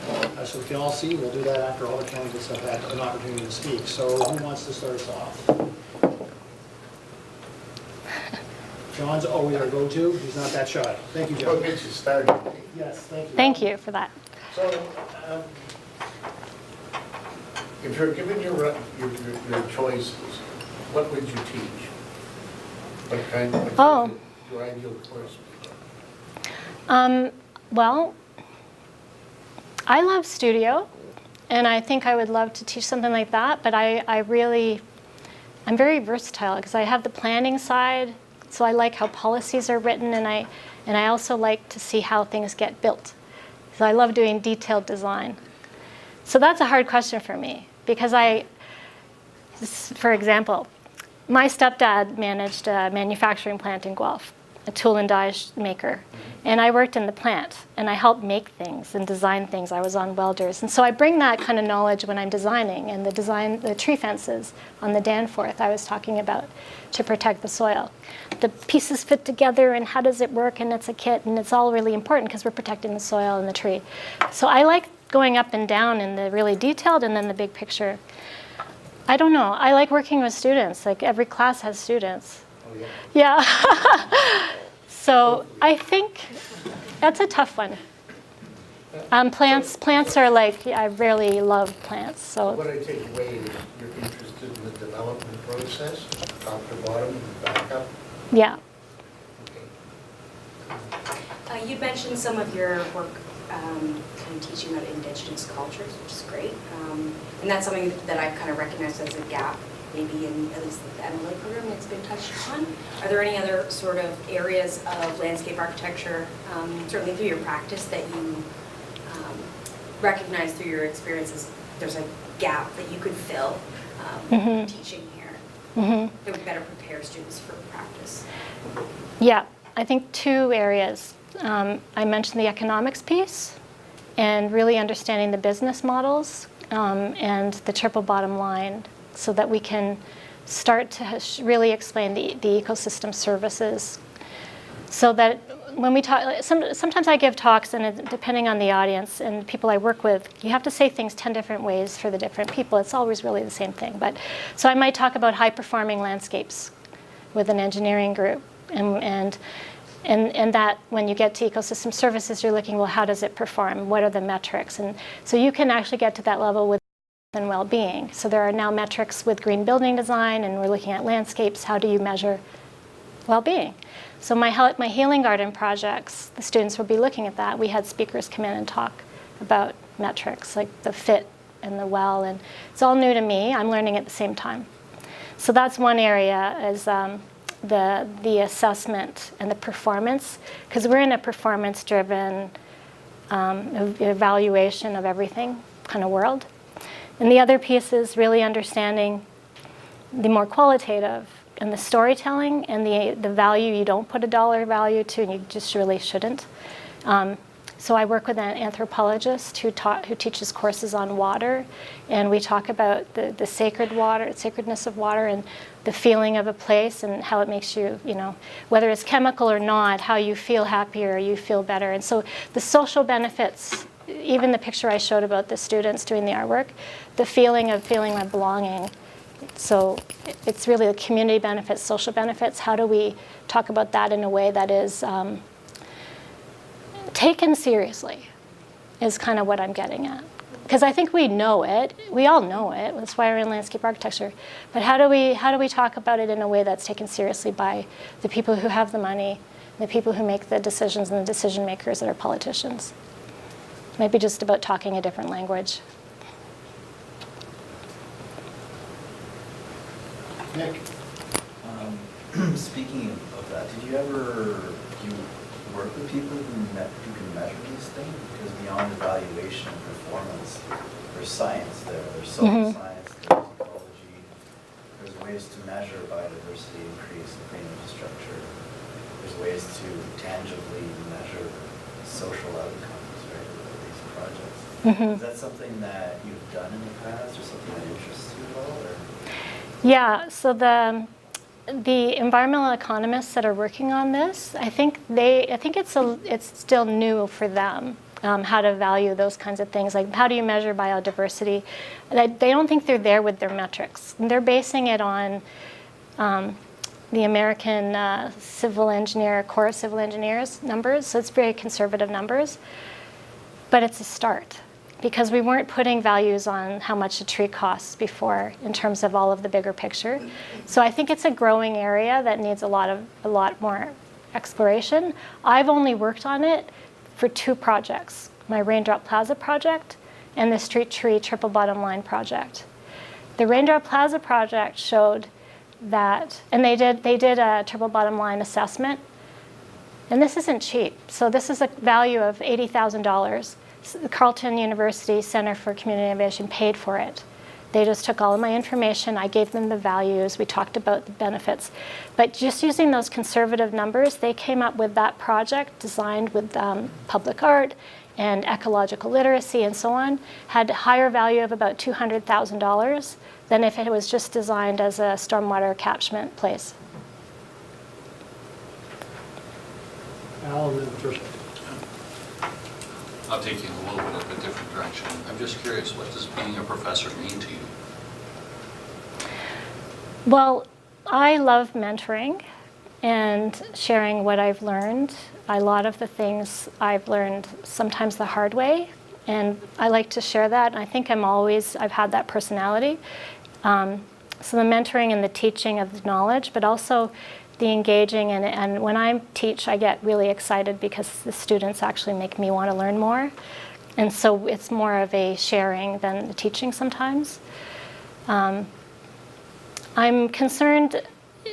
[SPEAKER 1] so we can all see. We'll do that after all the candidates have had an opportunity to speak. So who wants to start us off? John's always our go-to. He's not that shy. Thank you, John.
[SPEAKER 3] What gets you started?
[SPEAKER 1] Yes, thank you.
[SPEAKER 2] Thank you for that.
[SPEAKER 3] So, if you're given your choices, what would you teach? What kind of your ideal course?
[SPEAKER 2] Well, I love studio, and I think I would love to teach something like that, but I'm very versatile because I have the planning side, so I like how policies are written, and I also like to see how things get built. So I love doing detailed design. So that's a hard question for me because for example, my stepdad managed a manufacturing plant in Guelph, a tool and die maker. And I worked in the plant, and I helped make things and design things. I was on welders. And so I bring that kind of knowledge when I'm designing, and the tree fences on the Danforth I was talking about to protect the soil. The pieces fit together, and how does it work, and it's a kit, and it's all really important because we're protecting the soil and the tree. So I like going up and down in the really detailed and then the big picture. I don't know. I like working with students. Like every class has students.
[SPEAKER 3] Oh, yeah.
[SPEAKER 2] Yeah. So I think that's a tough one. Plants are like, I really love plants. So
[SPEAKER 3] What I take away is you're interested in the development process, top to bottom, and back up.
[SPEAKER 2] yeah.
[SPEAKER 3] Okay.
[SPEAKER 4] You mentioned some of your work kind of teaching about Indigenous cultures, which is great. And that's something that I've kind of recognized as a gap, maybe in at least the MLA program that's been touched on. Are there any other sort of areas of landscape architecture, certainly through your practice, that you recognize through your experiences there's a gap that you could fill teaching here that would better prepare students for practice?
[SPEAKER 2] Yeah, I think two areas. I mentioned the economics piece and really understanding the business models and the triple bottom line so that we can start to really explain the ecosystem services. So that when we talk, sometimes I give talks, and depending on the audience and people I work with, you have to say things 10 different ways for the different people. It's always really the same thing. But so I might talk about high-performing landscapes with an engineering group, and that when you get to ecosystem services, you're looking, well, how does it perform? What are the metrics? And so you can actually get to that level with and well-being. So there are now metrics with green building design, and we're looking at landscapes. How do you measure well-being? So my healing garden projects, the students will be looking at that. We had speakers come in and talk about metrics like the fit and the well, and it's all new to me. I'm learning at the same time. So that's one area, is the assessment and the performance, because we're in a performance-driven evaluation of everything kind of world. And the other piece is really understanding the more qualitative and the storytelling and the value you don't put a dollar value to, and you just really shouldn't. So I work with an anthropologist who teaches courses on water, and we talk about the sacredness of water, and the feeling of a place, and how it makes you, whether it's chemical or not, how you feel happier, you feel better. And so the social benefits, even the picture I showed about the students doing the artwork, the feeling of belonging. So it's really the community benefits, social benefits. How do we talk about that in a way that is taken seriously, is kind of what I'm getting at. Because I think we know it. We all know it. That's why we're in landscape architecture. But how do we talk about it in a way that's taken seriously by the people who have the money, the people who make the decisions, and the decision makers that are politicians? Maybe just about talking a different language.
[SPEAKER 1] Nick?
[SPEAKER 5] Speaking of that, do you work with people who can measure these things? Because beyond evaluation and performance, there's science there. There's social science, there's ecology. There's ways to measure biodiversity increase in green infrastructure. There's ways to tangibly measure social outcomes, right, of these projects. Is that something that you've done in the past or something that interests you at all? Or?
[SPEAKER 2] Yeah, so the environmental economists that are working on this, I think it's still new for them, how to value those kinds of things. Like, how do you measure biodiversity? They don't think they're there with their metrics. They're basing it on the American Corps of Civil Engineers numbers, so it's very conservative numbers. But it's a start, because we weren't putting values on how much a tree costs before in terms of all of the bigger picture. So I think it's a growing area that needs a lot more exploration. I've only worked on it for 2 projects, my Raindrop Plaza project and the Street Tree Triple Bottom Line project. The Raindrop Plaza project showed that, and they did a triple bottom line assessment, and this isn't cheap. So this is a value of $80,000. The Carleton University Center for Community Innovation paid for it. They just took all of my information, I gave them the values, we talked about the benefits. But just using those conservative numbers, they came up with that project designed with public art and ecological literacy and so on, had a higher value of about $200,000 than if it was just designed as a stormwater catchment place.
[SPEAKER 1] Al, and then Tricia.
[SPEAKER 6] I'll take you in a little bit of a different direction. I'm just curious, what does being a professor mean to you?
[SPEAKER 2] Well, I love mentoring and sharing what I've learned. A lot of the things I've learned sometimes the hard way, and I like to share that. And I think I've had that personality. So the mentoring and the teaching of the knowledge, but also the engaging, and when I teach, I get really excited because the students actually make me want to learn more. And so it's more of a sharing than the teaching sometimes. I'm concerned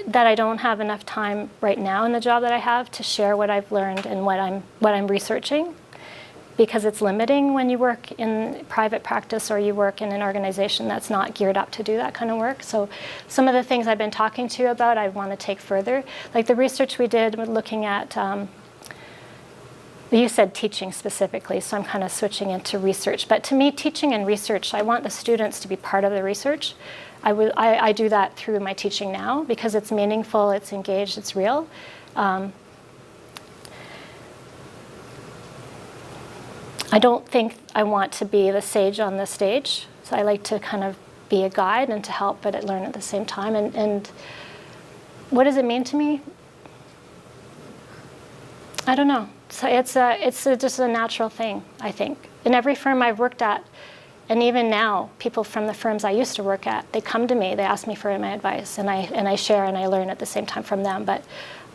[SPEAKER 2] that I don't have enough time right now in the job that I have to share what I've learned and what I'm researching, because it's limiting when you work in private practice or you work in an organization that's not geared up to do that kind of work. So some of the things I've been talking to you about, I want to take further. Like the research we did with looking at, you said teaching specifically, so I'm kind of switching into research. But to me, teaching and research, I want the students to be part of the research. I do that through my teaching now because it's meaningful, it's engaged, it's real. I don't think I want to be the sage on the stage, so I like to kind of be a guide and to help, but learn at the same time. And what does it mean to me? I don't know. So it's just a natural thing, I think. In every firm I've worked at, and even now, people from the firms I used to work at, they come to me, they ask me for my advice, and I share and I learn at the same time from them. But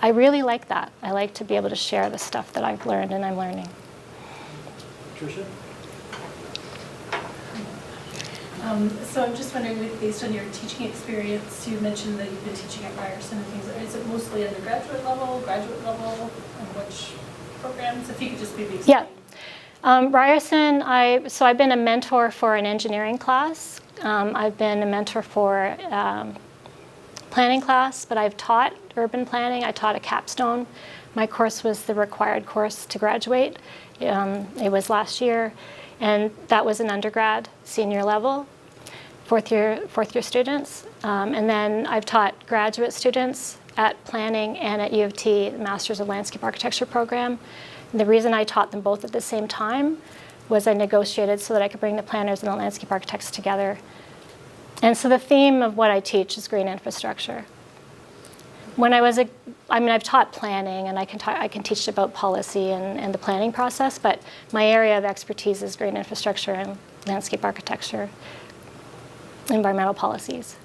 [SPEAKER 2] I really like that. I like to be able to share the stuff that I've learned and I'm learning.
[SPEAKER 1] Tricia?
[SPEAKER 7] So I'm just wondering, based on your teaching experience, you mentioned that you've been teaching at Ryerson and things. Is it mostly undergraduate level, graduate level, and which programs? If you could just maybe explain.
[SPEAKER 2] Yeah. Ryerson, I've been a mentor for an engineering class. I've been a mentor for planning class, but I've taught urban planning. I taught a capstone. My course was the required course to graduate. It was last year, and that was an undergrad, senior level, fourth year students. And then I've taught graduate students at planning and at U of T, the Masters of Landscape Architecture program. And the reason I taught them both at the same time was I negotiated so that I could bring the planners and the landscape architects together. And so the theme of what I teach is green infrastructure. When I've taught planning, and I can teach about policy and the planning process, but my area of expertise is green infrastructure and landscape architecture, environmental policies.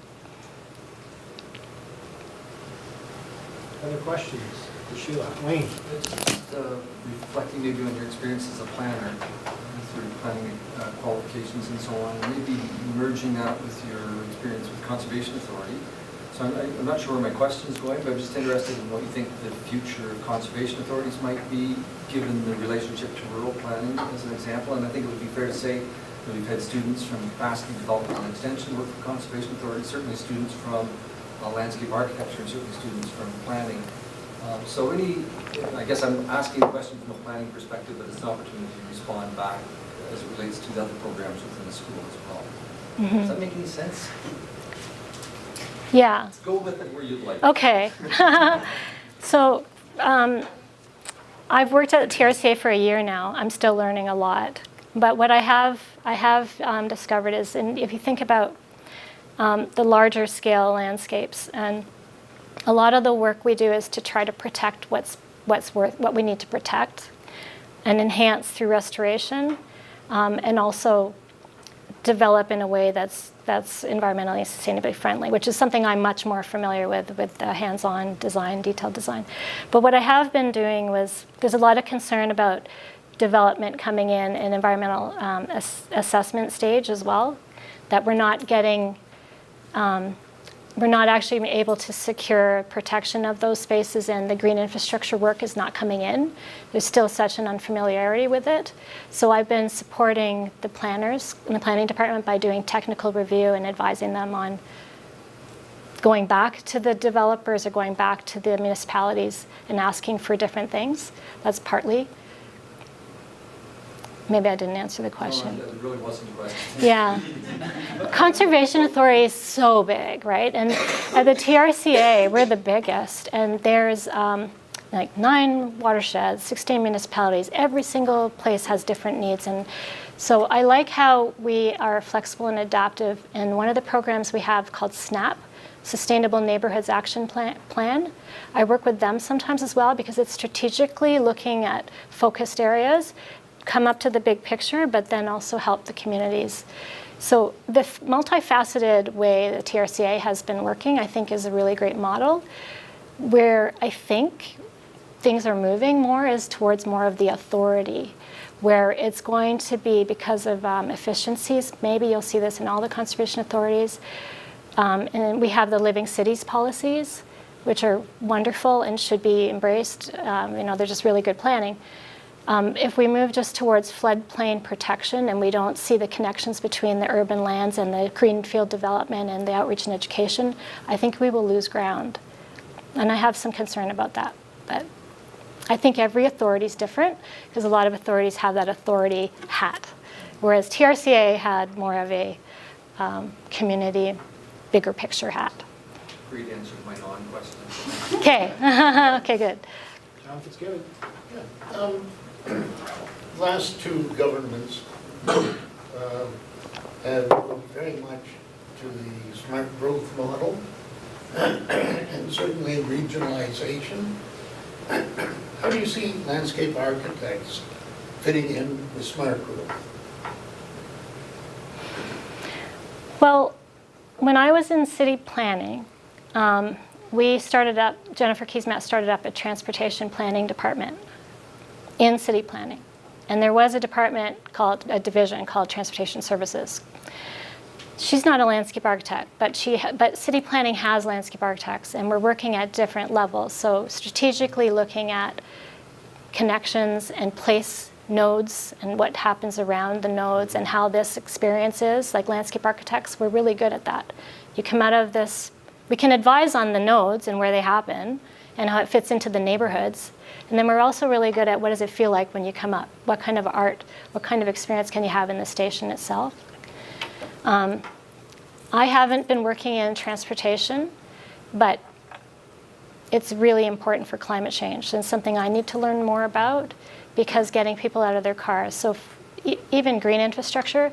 [SPEAKER 1] Other questions for Sheila? Wayne?
[SPEAKER 8] Just reflecting maybe on your experience as a planner, through planning qualifications and so on, and maybe merging that with your experience with Conservation Authority. So I'm not sure where my question is going, but I'm just interested in what you think the future of conservation authorities might be, given the relationship to rural planning as an example. And I think it would be fair to say that we've had students from capacity development and extension work for conservation authorities, certainly students from landscape architecture, and certainly students from planning. I guess I'm asking the question from a planning perspective, but it's an opportunity to respond back as it relates to the other programs within the school as well.
[SPEAKER 2] Mm-hmm.
[SPEAKER 5] Does that make any sense?
[SPEAKER 2] Yeah.
[SPEAKER 5] Let's go with it where you'd like.
[SPEAKER 2] Okay. So I've worked at the TRCA for a year now. I'm still learning a lot. But what I have discovered is, and if you think about the larger scale landscapes, and a lot of the work we do is to try to protect what we need to protect and enhance through restoration, and also develop in a way that's environmentally and sustainably friendly, which is something I'm much more familiar with hands-on design, detailed design. But what I have been doing was, there's a lot of concern about development coming in environmental assessment stage as well, that we're not getting, we're not actually able to secure protection of those spaces, and the green infrastructure work is not coming in. There's still such an unfamiliarity with it. So I've been supporting the planners in the planning department by doing technical review and advising them on going back to the developers or going back to the municipalities and asking for different things. That's partly. Maybe I didn't answer the question.
[SPEAKER 8] No, it really wasn't a question.
[SPEAKER 2] Yeah. Conservation Authority is so big, right? And at the TRCA, we're the biggest, and there's like 9 watersheds, 16 municipalities. Every single place has different needs. And so I like how we are flexible and adaptive. And one of the programs we have called SNAP, Sustainable Neighborhoods Action Plan. I work with them sometimes as well, because it's strategically looking at focused areas, come up to the big picture, but then also help the communities. So the multifaceted way the TRCA has been working, I think, is a really great model. Where I think things are moving more is towards more of the authority, where it's going to be, because of efficiencies, maybe you'll see this in all the conservation authorities, and we have the Living Cities policies, which are wonderful and should be embraced. They're just really good planning. If we move just towards floodplain protection and we don't see the connections between the urban lands and the greenfield development and the outreach and education, I think we will lose ground. And I have some concern about that. But I think every authority is different, because a lot of authorities have that authority hat, whereas TRCA had more of a community, bigger picture hat.
[SPEAKER 8] Great answer to my non-question.
[SPEAKER 2] Okay. Okay, good.
[SPEAKER 1] John Fitzgibbon.
[SPEAKER 3] Yeah. Last 2 governments have looked very much to the smart growth model and certainly regionalization. How do you see landscape architects fitting in with smart growth?
[SPEAKER 2] Well, when I was in city planning, we started up, Jennifer Keesmaat started up a transportation planning department in city planning. And there was a division called Transportation Services. She's not a landscape architect, but city planning has landscape architects, and we're working at different levels. So strategically looking at connections and place nodes and what happens around the nodes and how this experience is, like landscape architects, we're really good at that. You come out of this, we can advise on the nodes and where they happen and how it fits into the neighborhoods. And then we're also really good at what does it feel like when you come up? What kind of art, what kind of experience can you have in the station itself? I haven't been working in transportation, but it's really important for climate change and something I need to learn more about, because getting people out of their cars. So even green infrastructure,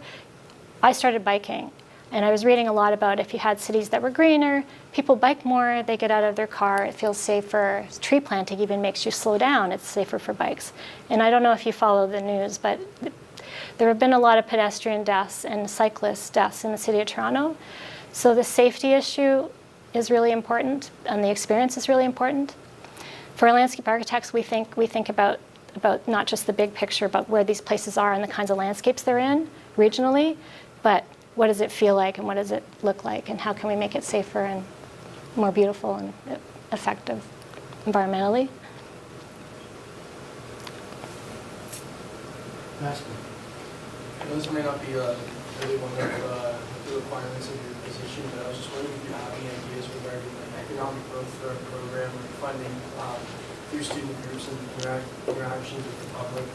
[SPEAKER 2] I started biking. And I was reading a lot about if you had cities that were greener, people bike more, they get out of their car, it feels safer. Tree planting even makes you slow down, it's safer for bikes. And I don't know if you follow the news, but there have been a lot of pedestrian deaths and cyclist deaths in the city of Toronto. So the safety issue is really important, and the experience is really important. For landscape architects, we think about not just the big picture, but where these places are and the kinds of landscapes they're in regionally, but what does it feel like and what does it look like, and how can we make it safer and more beautiful and effective environmentally?
[SPEAKER 9] Those may not be really one of the requirements of your position, but I was just wondering if you have any ideas regarding economic growth throughout the program, or funding through student groups and interactions with the public,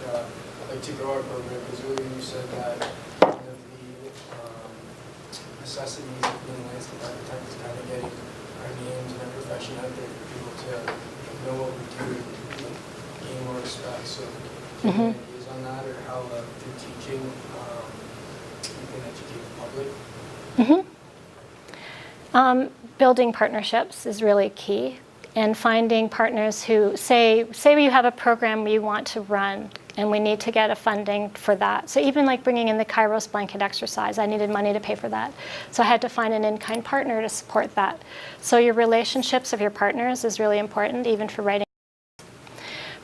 [SPEAKER 9] like to grow our program, because earlier you said that one of the necessities of being a landscape architect is kind of getting our names and our profession out there for people to know what we do, gain more respect. So do you have any ideas on that, or how through teaching you can educate the public?
[SPEAKER 2] Building partnerships is really key, and finding partners who say you have a program you want to run and we need to get a funding for that. So even like bringing in the Kairos blanket exercise, I needed money to pay for that. So I had to find an in-kind partner to support that. So your relationships of your partners is really important, even for writing.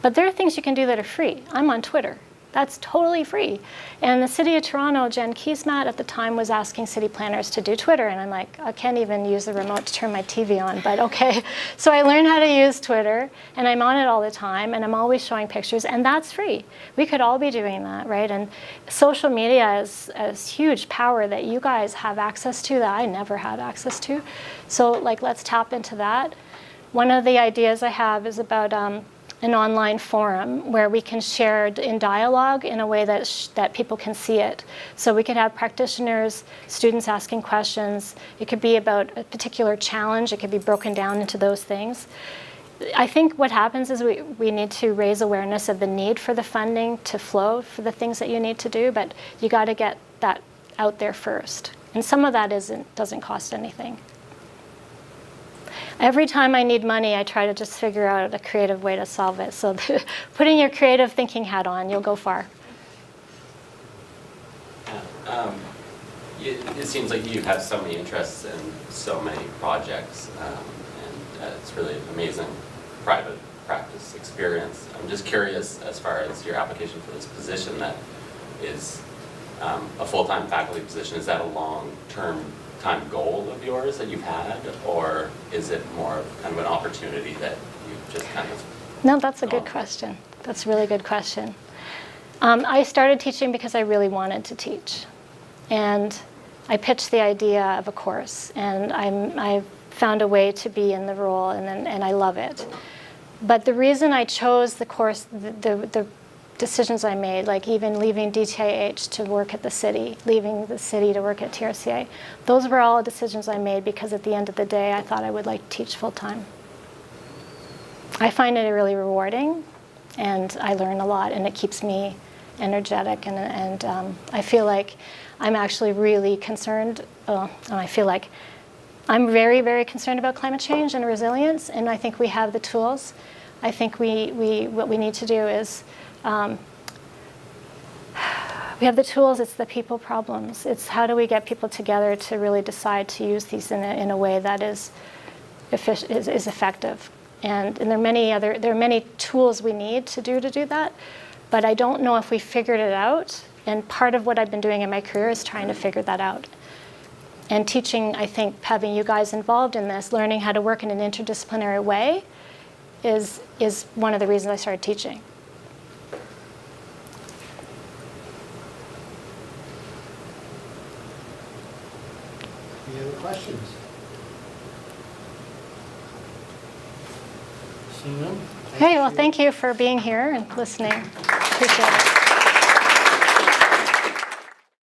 [SPEAKER 2] But there are things you can do that are free. I'm on Twitter. That's totally free. And the City of Toronto, Jen Keesmaat at the time was asking city planners to do Twitter. And I'm like, I can't even use the remote to turn my TV on, but okay. So I learned how to use Twitter, and I'm on it all the time, and I'm always showing pictures, and that's free. We could all be doing that, right? And social media is huge power that you guys have access to that I never had access to. So like, let's tap into that. One of the ideas I have is about an online forum where we can share in dialogue in a way that people can see it. So we could have practitioners, students asking questions. It could be about a particular challenge. It could be broken down into those things. I think what happens is we need to raise awareness of the need for the funding to flow for the things that you need to do, but you got to get that out there first. And some of that doesn't cost anything. Every time I need money, I try to just figure out a creative way to solve it. So putting your creative thinking hat on, you'll go far.
[SPEAKER 10] It seems like you have so many interests in so many projects, and it's really an amazing private practice experience. I'm just curious, as far as your application for this position that is a full-time faculty position, is that a long-term goal of yours that you've had, or is it more of kind of an opportunity that you've just kind of...
[SPEAKER 2] No, that's a good question. That's a really good question. I started teaching because I really wanted to teach. And I pitched the idea of a course, and I found a way to be in the role, and I love it. But the reason I chose the course, the decisions I made, like even leaving DTIH to work at the city, leaving the city to work at TRCA, those were all decisions I made because at the end of the day, I thought I would like to teach full time. I find it really rewarding, and I learn a lot, and it keeps me energetic, and I feel like I'm actually really concerned, and I feel like I'm very, very concerned about climate change and resilience, and I think we have the tools. I think what we need to do is we have the tools. It's the people problems. It's how do we get people together to really decide to use these in a way that is effective. And there are many tools we need to do that, but I don't know if we figured it out. And part of what I've been doing in my career is trying to figure that out. And teaching, I think, having you guys involved in this, learning how to work in an interdisciplinary way, is one of the reasons I started teaching.
[SPEAKER 1] Any other questions? Seeing none?
[SPEAKER 2] Hey, well, thank you for being here and listening. Appreciate it.